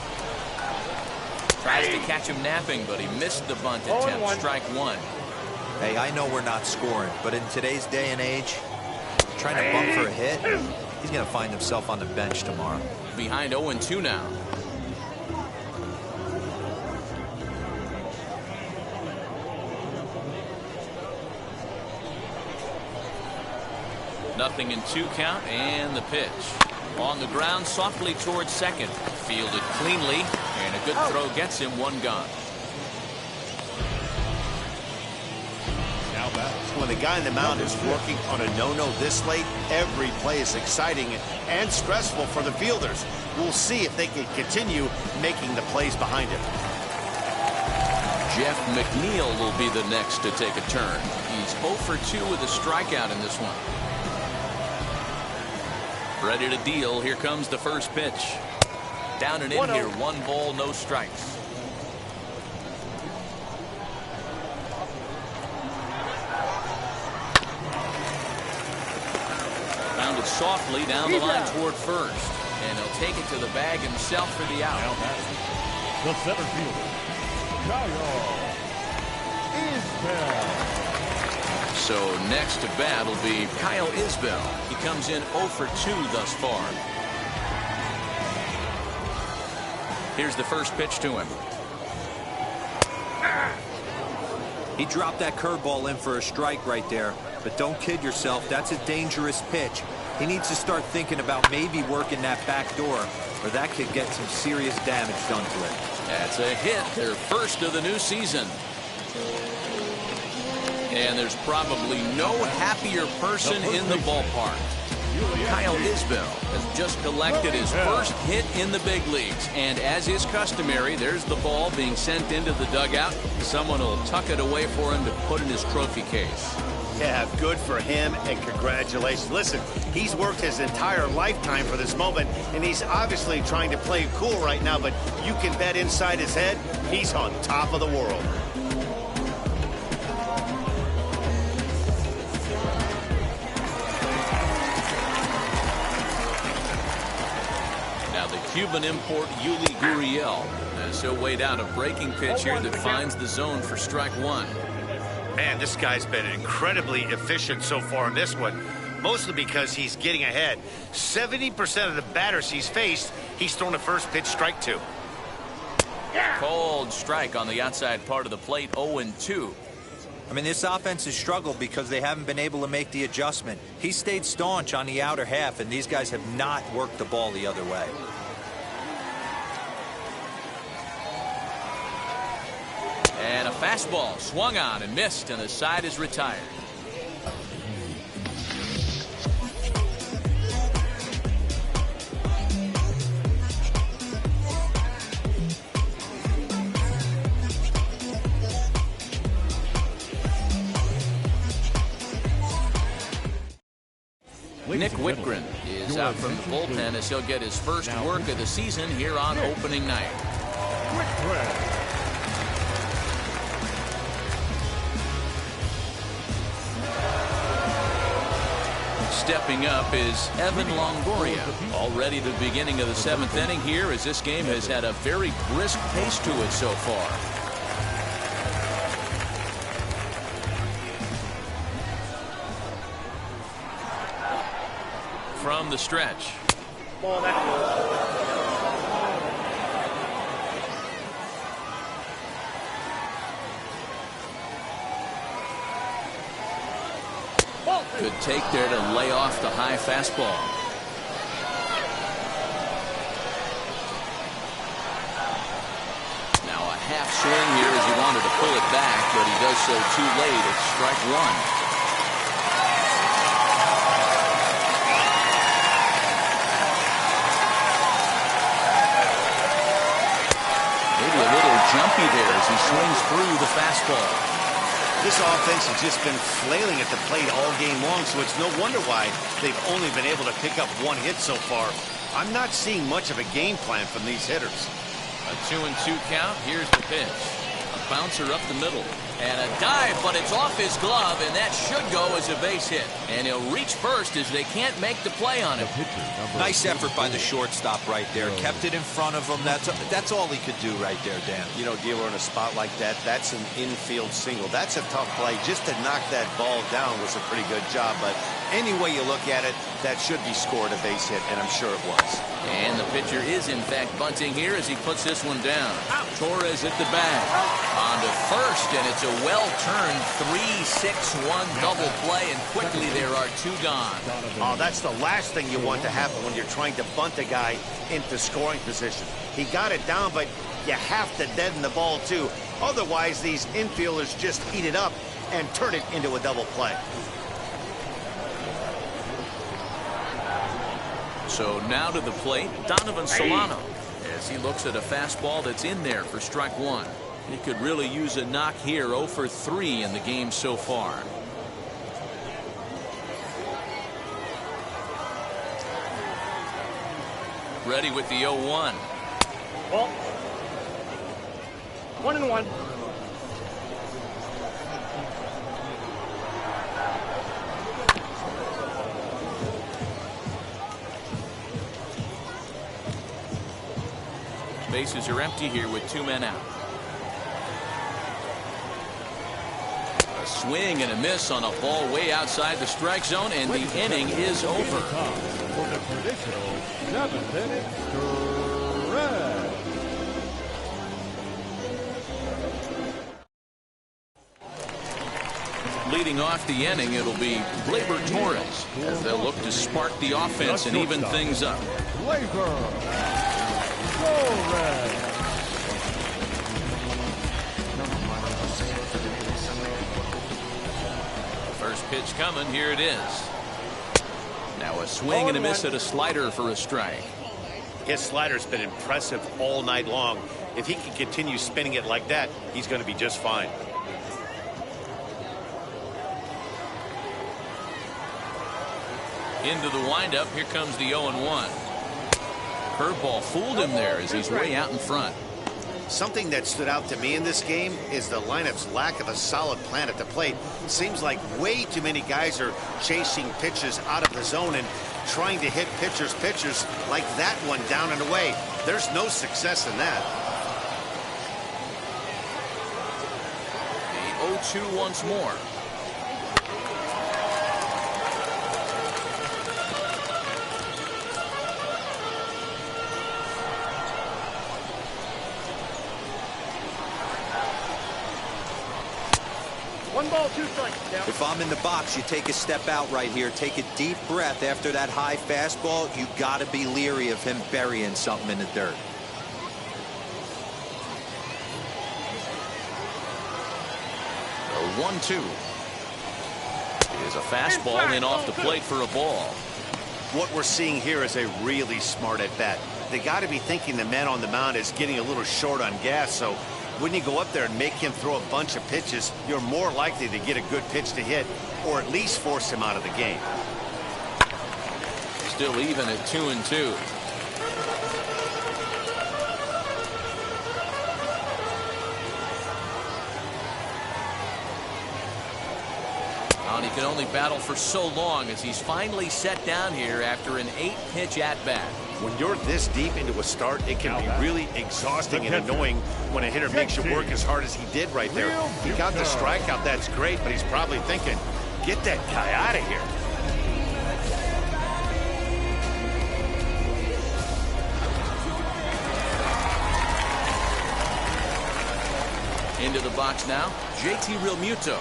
Tries to catch him napping, but he missed the bunt attempt. Strike one.
Hey, I know we're not scoring, but in today's day and age, trying to bump for a hit, he's going to find himself on the bench tomorrow.
Behind 0-2 now. Nothing in 2 count, and the pitch. On the ground, softly towards second. Fielded cleanly, and a good throw gets him 1 gone.
When the guy in the mound is working on a no-no this late, every play is exciting and stressful for the fielders. We'll see if they can continue making the plays behind him.
Jeff McNeil will be the next to take a turn. He's 0 for 2 with a strikeout in this one. Ready to deal. Here comes the first pitch. Down and in here. 1 ball, no strikes. Founded softly down the line toward first. And he'll take it to the bag himself for the out.
The center fielder, Kyle Isbell.
So next to bat will be Kyle Isbell. He comes in 0 for 2 thus far. Here's the first pitch to him.
He dropped that curveball in for a strike right there. But don't kid yourself, that's a dangerous pitch. He needs to start thinking about maybe working that back door, or that could get some serious damage done to it.
That's a hit, their first of the new season. And there's probably no happier person in the ballpark. Kyle Isbell has just collected his first hit in the big leagues. And as is customary, there's the ball being sent into the dugout. Someone will tuck it away for him to put in his trophy case.
Yeah, good for him, and congratulations. Listen, he's worked his entire lifetime for this moment, and he's obviously trying to play cool right now, but you can bet inside his head, he's on top of the world.
Now the Cuban import Yuli Gurriel as he'll wait out a breaking pitch here that finds the zone for strike one.
Man, this guy's been incredibly efficient so far in this one, mostly because he's getting ahead. 70% of the batters he's faced, he's thrown a first pitch strike to.
Cold strike on the outside part of the plate, 0-2.
I mean, this offense has struggled because they haven't been able to make the adjustment. He stayed staunch on the outer half, and these guys have not worked the ball the other way.
And a fastball swung on and missed, and the side is retired. Nick Whitgren is out from the bullpen as he'll get his first work of the season here on opening night. Stepping up is Evan Longoria. Already the beginning of the 7th inning here as this game has had a very brisk pace to it so far. From the stretch.
Ball that
Good take there to lay off the high fastball. Now a half swing here as he wanted to pull it back, but he does so too late. It's strike one. jumpy there as he swings through the fastball.
This offense has just been flailing at the plate all game long, so it's no wonder why they've only been able to pick up one hit so far. I'm not seeing much of a game plan from these hitters.
A 2-2 count. Here's the pitch. A bouncer up the middle. And a dive, but it's off his glove, and that should go as a base hit. And he'll reach first as they can't make the play on it.
Nice effort by the shortstop right there. Kept it in front of him. That's all he could do right there, Dan.
You know, dealer in a spot like that, that's an infield single. That's a tough play. Just to knock that ball down was a pretty good job. But any way you look at it, that should be scored a base hit, and I'm sure it was.
And the pitcher is, in fact, bunting here as he puts this one down. Torres at the bag. On to first, and it's a well-turned 3-6-1 double play, and quickly there are two gone.
Oh, that's the last thing you want to happen when you're trying to bunt a guy into scoring position. He got it down, but you have to deaden the ball, too. Otherwise, these infielders just eat it up and turn it into a double play.
So now to the plate, Donovan Solano, as he looks at a fastball that's in there for strike one. He could really use a knock here. 0 for 3 in the game so far. Ready with the 0-1.
Ball. 1-1.
Bases are empty here with 2 men out. A swing and a miss on a ball way outside the strike zone, and the inning is over.
For the traditional 7th inning stretch.
Leading off the inning, it'll be Gleyber Torres as they'll look to spark the offense and even things up.
Gleyber Torres.
First pitch coming. Here it is. Now a swing and a miss at a slider for a strike.
His slider's been impressive all night long. If he can continue spinning it like that, he's going to be just fine.
Into the windup. Here comes the 0-1. Curveball fooled him there as he's way out in front.
Something that stood out to me in this game is the lineup's lack of a solid plan at the plate. Seems like way too many guys are chasing pitches out of the zone and trying to hit pitchers like that one down and away. There's no success in that.
The 0-2 once more.
If I'm in the box, you take a step out right here. Take a deep breath after that high fastball. You got to be leery of him burying something in the dirt.
A 1-2. Is a fastball in off the plate for a ball.
What we're seeing here is a really smart at bat. They got to be thinking the man on the mound is getting a little short on gas, so when you go up there and make him throw a bunch of pitches, you're more likely to get a good pitch to hit or at least force him out of the game.
Still even at 2-2. And he can only battle for so long as he's finally set down here after an 8-pitch at-bat.
When you're this deep into a start, it can be really exhausting and annoying when a hitter makes you work as hard as he did right there. He got the strikeout, that's great, but he's probably thinking, get that guy out of here.
Into the box now, JT Realmuto.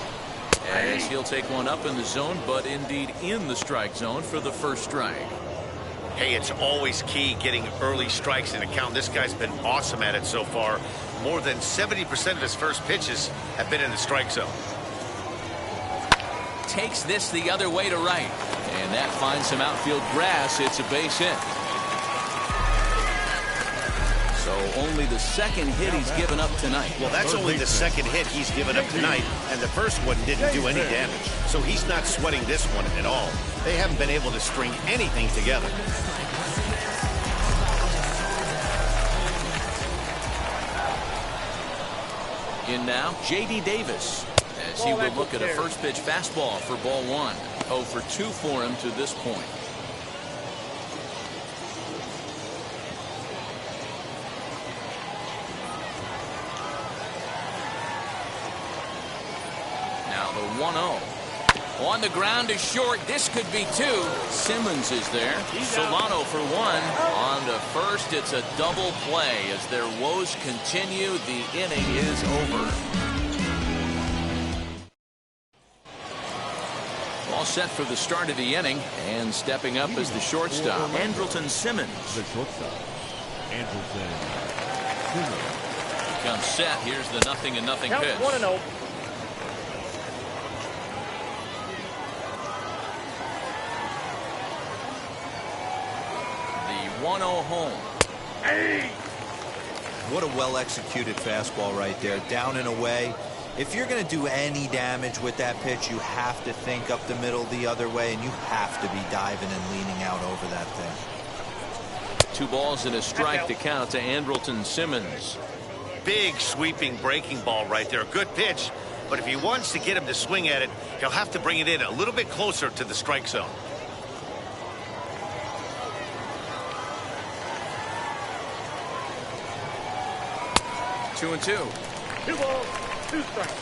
As he'll take one up in the zone, but indeed in the strike zone for the first strike.
Hey, it's always key getting early strikes in a count. This guy's been awesome at it so far. More than 70% of his first pitches have been in the strike zone.
Takes this the other way to right. And that finds some outfield grass. It's a base hit. So only the second hit he's given up tonight.
Well, that's only the second hit he's given up tonight, and the first one didn't do any damage. So he's not sweating this one at all. They haven't been able to string anything together.
In now, J.D. Davis, as he would look at a first pitch fastball for ball one. 0 for 2 for him to this point. Now the 1-0. On the ground to short. This could be 2. Simmons is there. Solano for 1. On to first. It's a double play as their woes continue. The inning is over. All set for the start of the inning, and stepping up as the shortstop, Andrelton Simmons.
The shortstop, Andrelton Simmons.
Comes set. Here's the 0-0
Count
pitch.
1-0.
The 1-0 home.
What a well-executed fastball right there. Down and away. If you're going to do any damage with that pitch, you have to think up the middle the other way, and you have to be diving and leaning out over that thing.
2 balls and a strike to count to Andrelton Simmons.
Big sweeping breaking ball right there. Good pitch. But if he wants to get him to swing at it, he'll have to bring it in a little bit closer to the strike zone.
Two and 2.
2 balls, 2 strikes.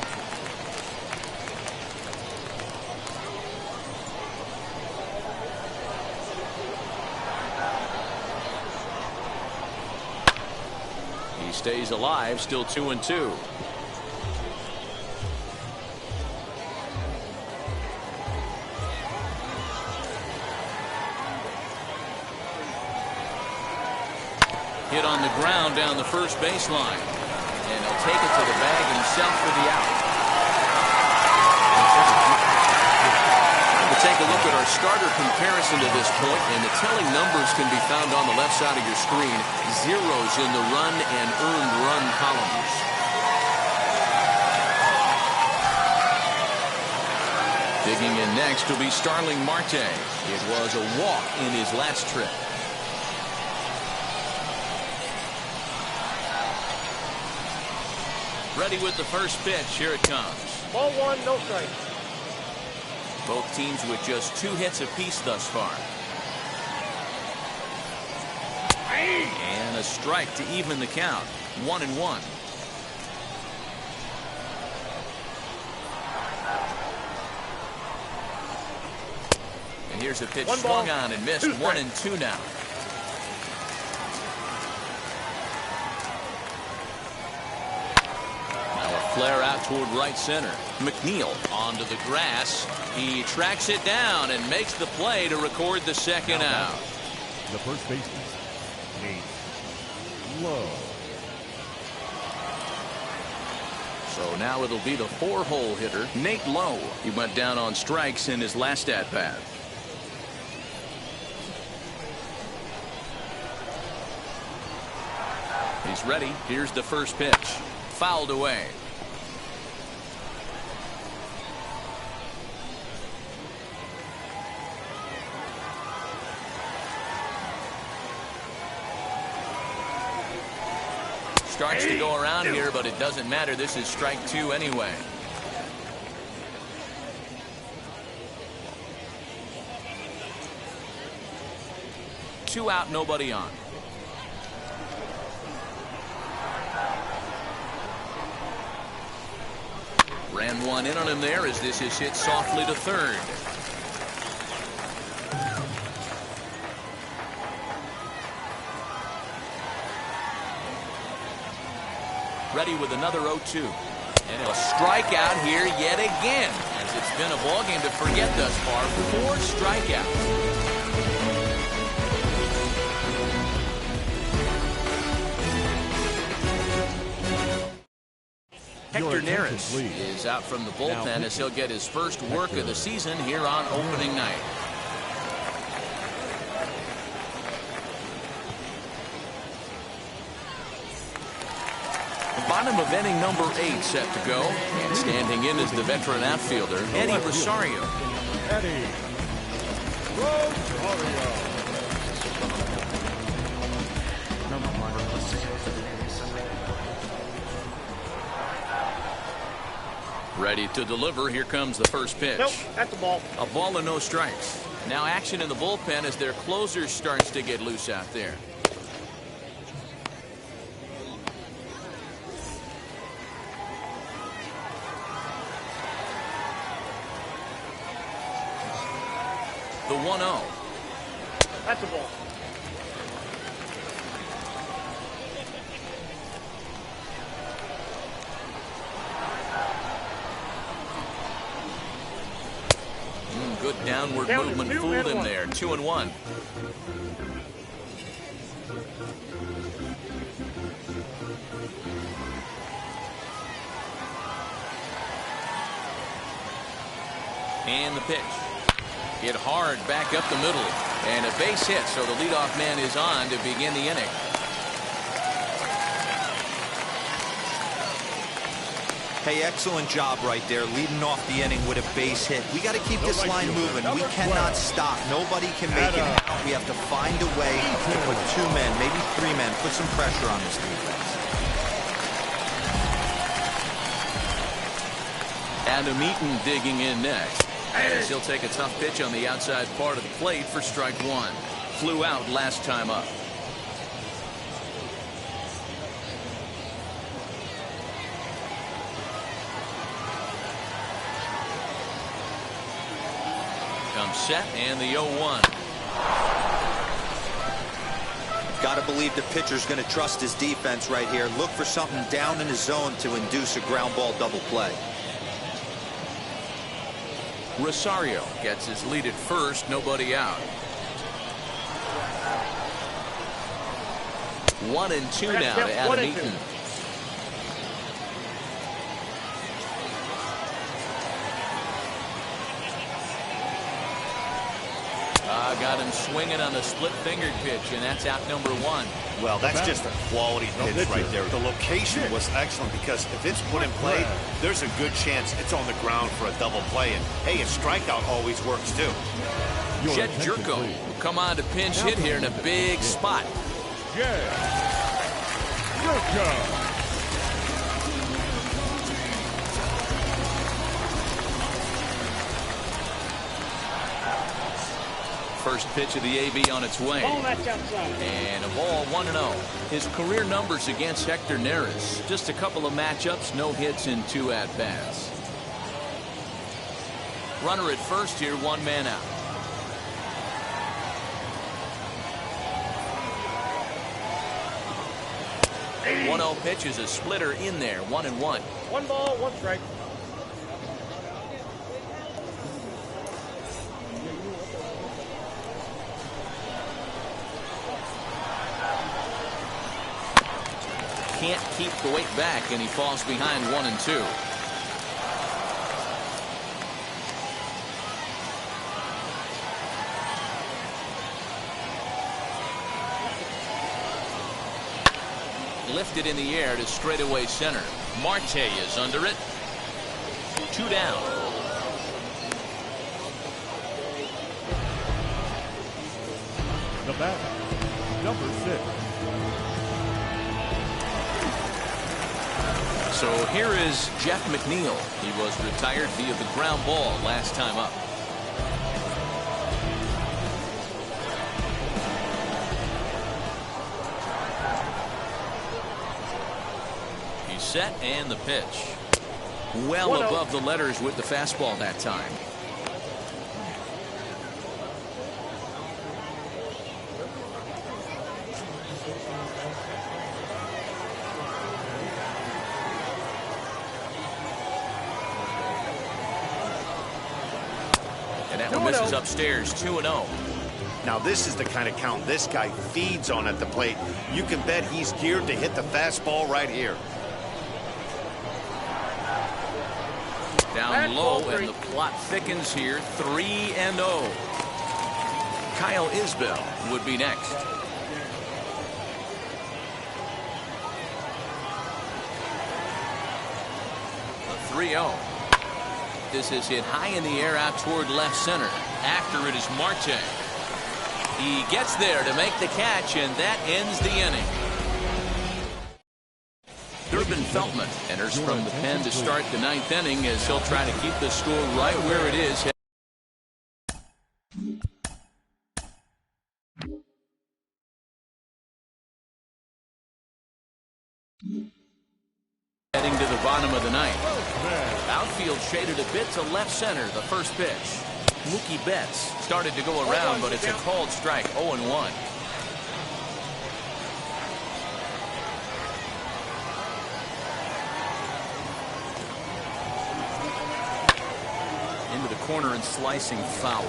He stays alive, still 2 and 2. Hit on the ground down the first baseline. And he'll take it to the bag himself for the out. We'll take a look at our starter comparison to this point, and the telling numbers can be found on the left side of your screen. Zeros in the run and earned run columns. Digging in next will be Starling Marte. It was a walk in his last trip. Ready with the first pitch. Here it comes.
Ball 1, no strikes.
Both teams with just 2 hits apiece thus far. And a strike to even the count. 1-1. And here's a pitch swung on and missed. 1-2 now. Flare out toward right center. McNeil onto the grass. He tracks it down and makes the play to record the second out.
The first baseman, Nate Lowe.
So now it'll be the 4-hole hitter, Nate Lowe. He went down on strikes in his last at-bat. He's ready. Here's the first pitch. Fouled away. Starts to go around here, but it doesn't matter. This is strike 2 anyway. Two out, nobody on. Ran one in on him there as this is hit softly to third. Ready with another 0-2. And he'll strike out here yet again, as it's been a ball game to forget thus far. 4 strikeouts. Hector Neris is out from the bullpen as he'll get his first work of the season here on opening night. Bottom of inning number 8 set to go. And standing in is the veteran outfielder, Eddie Rosario.
Eddie Rosario.
Ready to deliver. Here comes the first pitch.
Nope, that's the ball.
A ball and no strikes. Now action in the bullpen as their closer starts to get loose out there. The 1-0.
That's the ball.
Good downward
Down to
movement
2
fooled
and
him
1.
there. 2-1. And the pitch. Hit hard back up the middle. And a base hit, so the leadoff man is on to begin the inning.
Hey, excellent job right there, leading off the inning with a base hit. We got to keep this line moving. We cannot stop. Nobody can make it out. We have to find a way to put 2 men, maybe 3 men, put some pressure on this defense.
Adam Eaton digging in next. As he'll take a tough pitch on the outside part of the plate for strike 1. Flew out last time up. Comes set and the 0-1.
Got to believe the pitcher's going to trust his defense right here. Look for something down in his zone to induce a ground ball double play.
Rosario gets his lead at first, nobody out. 1-2 now to Adam Eaton. Got him swinging on the split-fingered pitch, and that's out number 1.
Well, that's just a quality pitch right there. The location was excellent because if it's put in play, there's a good chance it's on the ground for a double play. And, hey, a strikeout always works, too.
Jed Jerko will come on to pinch hit here in a big spot.
Jed Jerko.
First pitch of the AB on its way.
Ball, that's outside.
And a ball, 1-0. His career numbers against Hector Neris. Just a couple of matchups, no hits in 2 at-bats. Runner at first here, 1 man out. The 1-0 pitch is a splitter in there, 1-1.
1 ball, 1 strike.
Can't keep the weight back, and he falls behind 1-2. Lifted in the air to straightaway center. Marte is under it. 2 down.
The bat, number 6.
So here is Jeff McNeil. He was retired via the ground ball last time up. He's set and the pitch. Well above the letters with the fastball that time. Misses upstairs, 2-0.
Now this is the kind of count this guy feeds on at the plate. You can bet he's geared to hit the fastball right here.
Down low, and the plot thickens here, 3-0. Kyle Isbell would be next. 3-0. This is hit high in the air out toward left center. After it is Marte. He gets there to make the catch, and that ends the inning. Durbin Feltman enters from the pen to start the ninth inning as he'll try to keep the score right where it is. Heading to the bottom of the ninth. Outfield shaded a bit to left center. The first pitch. Mookie Betts started to go around, but it's a called strike. 0-1. Into the corner and slicing foul.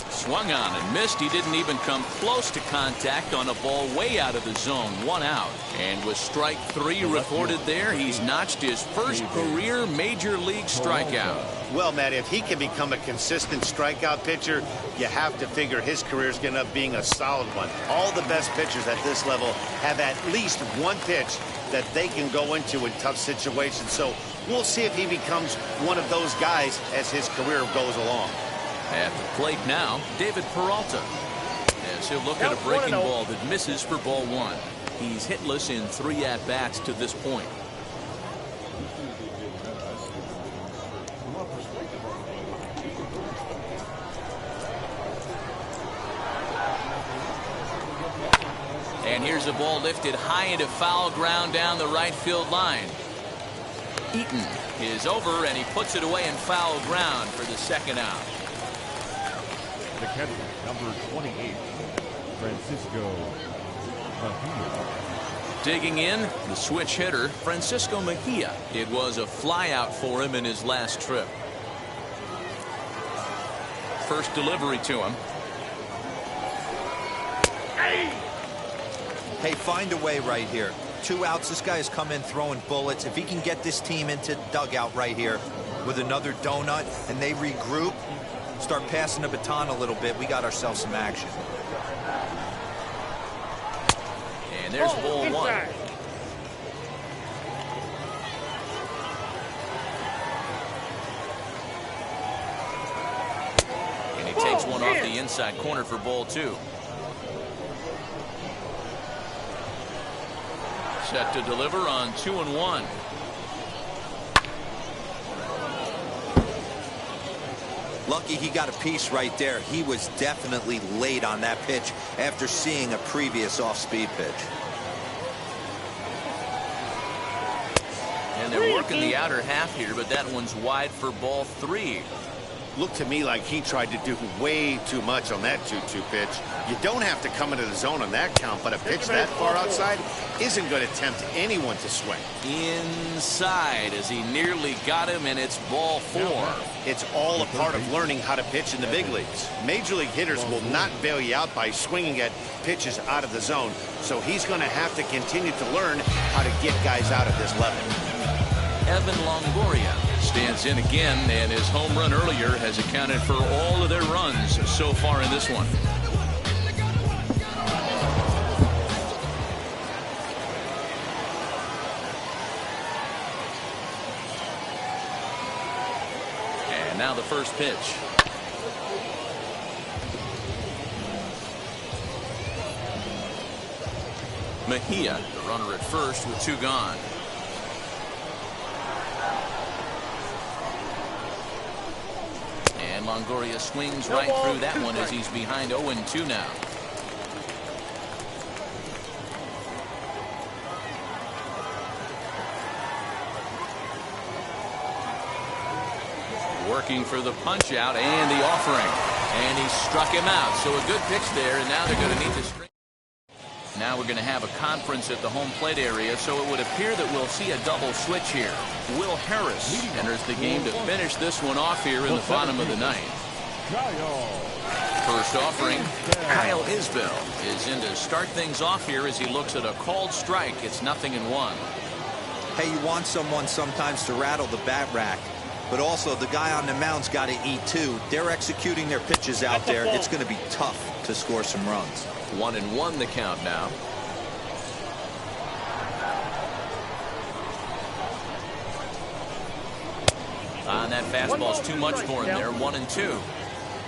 Swung on and missed. He didn't even come close to contact on a ball way out of the zone. 1 out. And with strike 3 recorded there, he's notched his first career major league strikeout.
Well, Matt, if he can become a consistent strikeout pitcher, you have to figure his career is going to end up being a solid one. All the best pitchers at this level have at least one pitch that they can go into in tough situations. So we'll see if he becomes one of those guys as his career goes along.
At the plate now, David Peralta, as he'll look at a breaking ball that misses for ball 1. He's hitless in 3 at-bats to this point. And here's a ball lifted high into foul ground down the right field line. Eaton is over, and he puts it away in foul ground for the second out.
The catcher, number 28, Francisco Mejia.
Digging in, the switch hitter, Francisco Mejia. It was a flyout for him in his last trip. First delivery to him.
Hey, find a way right here. 2 outs. This guy has come in throwing bullets. If he can get this team into the dugout right here with another donut and they regroup, start passing the baton a little bit, we got ourselves some action.
And there's ball 1. And he takes one off the inside corner for ball 2. Set to deliver on 2-1.
Lucky he got a piece right there. He was definitely late on that pitch after seeing a previous off-speed pitch.
And they're working the outer half here, but that one's wide for ball 3.
Looked to me like he tried to do way too much on that 2-2 pitch. You don't have to come into the zone on that count, but a pitch that far outside isn't going to tempt anyone to swing.
Inside as he nearly got him, and it's ball 4.
It's all a part of learning how to pitch in the big leagues. Major league hitters will not bail you out by swinging at pitches out of the zone, so he's going to have to continue to learn how to get guys out at this level.
Evan Longoria stands in again, and his home run earlier has accounted for all of their runs so far in this one. And now the first pitch. Mejia, the runner at first with 2 gone. And Longoria swings right through that one as he's behind 0-2 now. Working for the punch out and the offering. And he struck him out. So a good pitch there, and now they're going to need to string. Now we're going to have a conference at the home plate area, so it would appear that we'll see a double switch here. Will Harris enters the game to finish this one off here in the bottom of the ninth. First offering, Kyle Isbell is in to start things off here as he looks at a called strike. It's 0-1.
Hey, you want someone sometimes to rattle the bat rack, but also the guy on the mound's got to eat too. They're executing their pitches out there. It's going to be tough to score some runs.
1-1 the count now. That fastball's too much for him there. 1-2.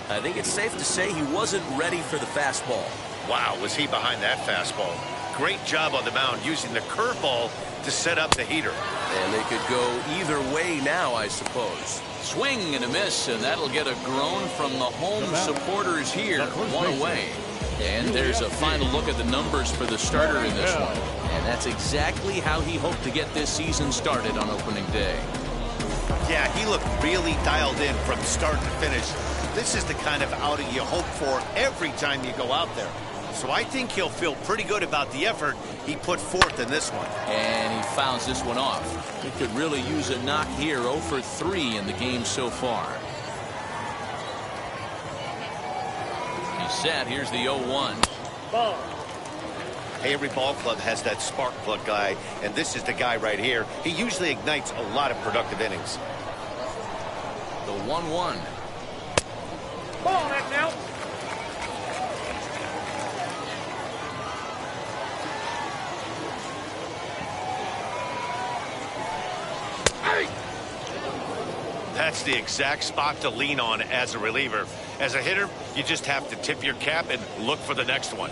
I think it's safe to say he wasn't ready for the fastball.
Wow, was he behind that fastball. Great job on the mound using the curveball to set up the heater.
And they could go either way now, I suppose. Swing and a miss, and that'll get a groan from the home supporters here. 1 away. And there's a final look at the numbers for the starter in this one. And that's exactly how he hoped to get this season started on opening day.
Yeah, he looked really dialed in from start to finish. This is the kind of outing you hope for every time you go out there. So I think he'll feel pretty good about the effort he put forth in this one.
And he fouls this one off. He could really use a knock here. 0 for 3 in the game so far. He's set. Here's the 0-1.
Ball.
Hey, every ball club has that spark plug guy, and this is the guy right here. He usually ignites a lot of productive innings.
The 1-1.
Ball that now.
That's the exact spot to lean on as a reliever. As a hitter, you just have to tip your cap and look for the next one.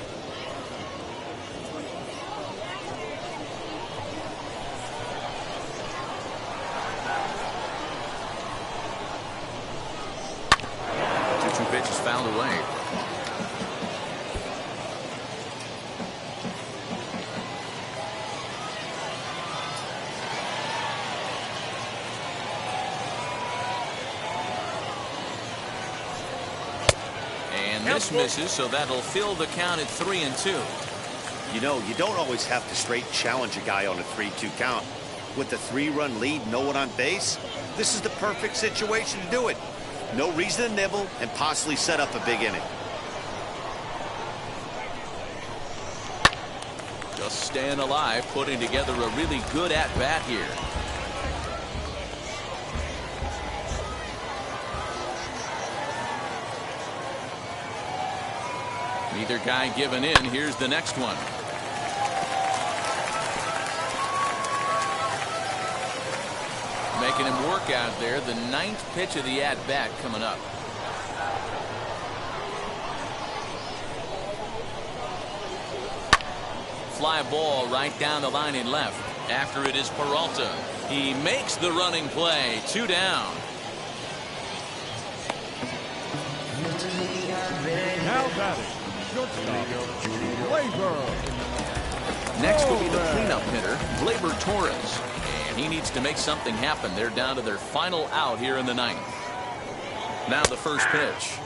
Two pitches fouled away. And this misses, so that'll fill the count at 3-2.
You know, you don't always have to straight challenge a guy on a 3-2 count. With the 3-run lead, no one on base, this is the perfect situation to do it. No reason to nibble and possibly set up a big inning.
Just staying alive, putting together a really good at-bat here. Neither guy giving in. Here's the next one. Making him work out there. The 9th pitch of the at-bat coming up. Fly ball right down the line in left. After it is Peralta. He makes the running play. 2 down.
Now batting, shortstop, Gleyber.
Next will be the cleanup hitter, Gleyber Torres. And he needs to make something happen. They're down to their final out here in the 9th. Now the first pitch.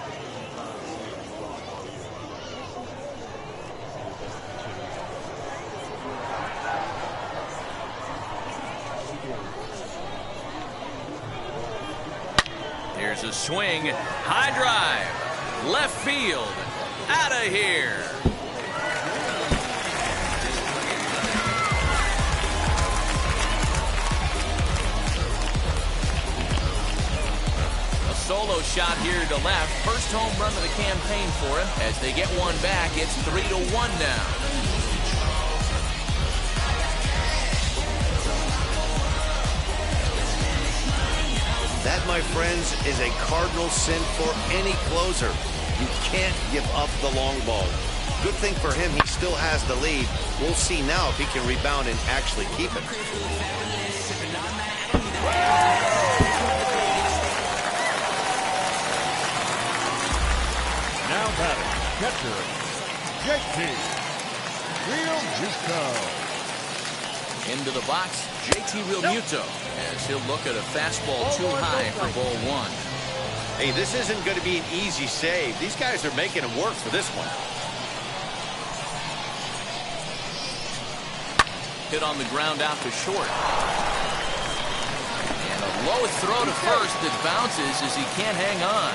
Here's a swing. High drive. Left field. Out of here. A solo shot here to left. First home run of the campaign for him. As they get one back, it's 3-1 now.
That, my friends, is a cardinal sin for any closer. You can't give up the long ball. Good thing for him, he still has the lead. We'll see now if he can rebound and actually keep it.
Now batting, catcher, JT Realmuto.
Into the box, JT Realmuto, as he'll look at a fastball too high for ball 1.
Hey, this isn't going to be an easy save. These guys are making him work for this one.
Hit on the ground out to short. And a low throw to first that bounces as he can't hang on.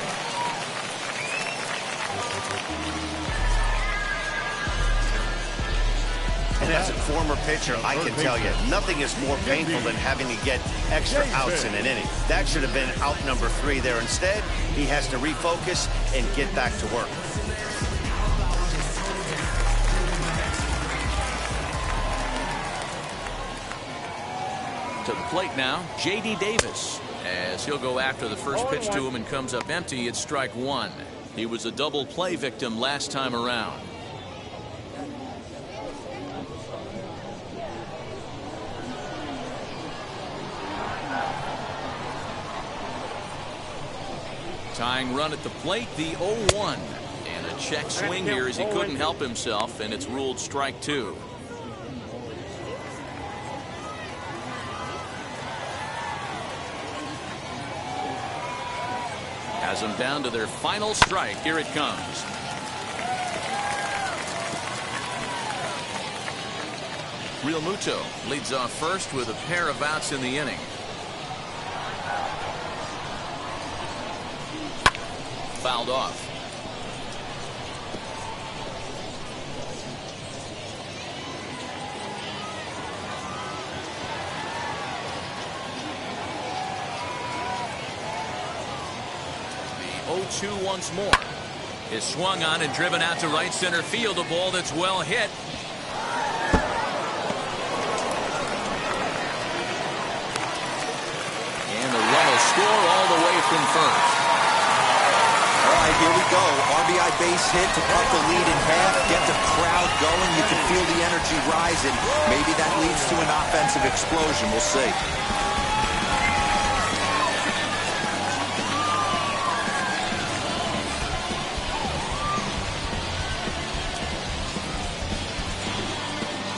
And as a former pitcher, I can tell you, nothing is more painful than having to get extra outs in an inning. That should have been out number 3 there. Instead, he has to refocus and get back to work.
To the plate now, J.D. Davis, as he'll go after the first pitch to him and comes up empty. It's strike 1. He was a double play victim last time around. Tying run at the plate, the 0-1. And a check swing here as he couldn't help himself, and it's ruled strike 2. Has them down to their final strike. Here it comes. Real Muto leads off first with a pair of outs in the inning. Fouled off. The 0-2 once more is swung on and driven out to right center field. A ball that's well hit. And the run will score all the way from first.
All right, here we go. RBI base hit to cut the lead in half, get the crowd going. You can feel the energy rising. Maybe that leads to an offensive explosion. We'll see.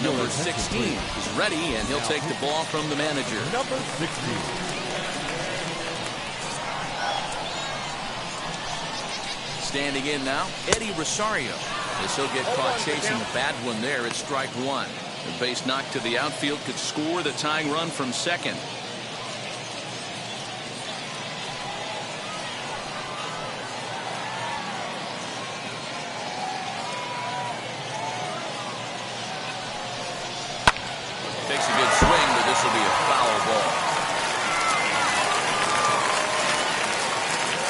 Number 16 is ready, and he'll take the ball from the manager.
Number 16.
Standing in now, Eddie Rosario. As he'll get caught chasing a bad one there at strike 1. The base knock to the outfield could score the tying run from second. Takes a good swing, but this will be a foul ball.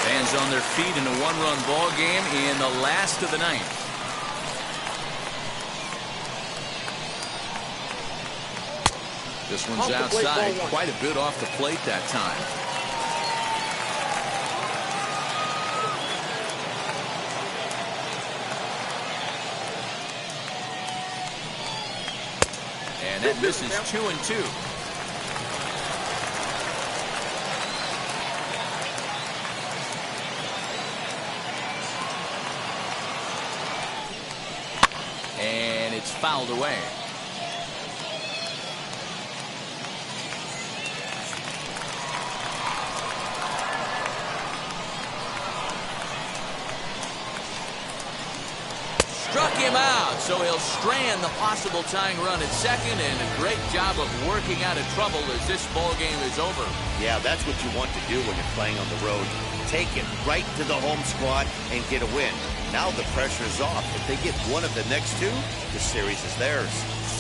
Fans on their feet in a one-run ball game in the last of the ninth. This one's outside, quite a bit off the plate that time. And that misses 2-2. And it's fouled away. Struck him out, so he'll strand the possible tying run at second, and a great job of working out of trouble as this ball game is over.
Yeah, that's what you want to do when you're playing on the road. Take it right to the home squad and get a win. Now the pressure's off. If they get one of the next two, the series is theirs.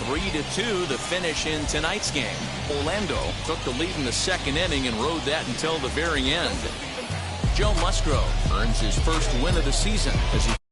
3-2 the finish in tonight's game. Orlando took the lead in the second inning and rode that until the very end. Joe Musgrove earns his first win of the season as he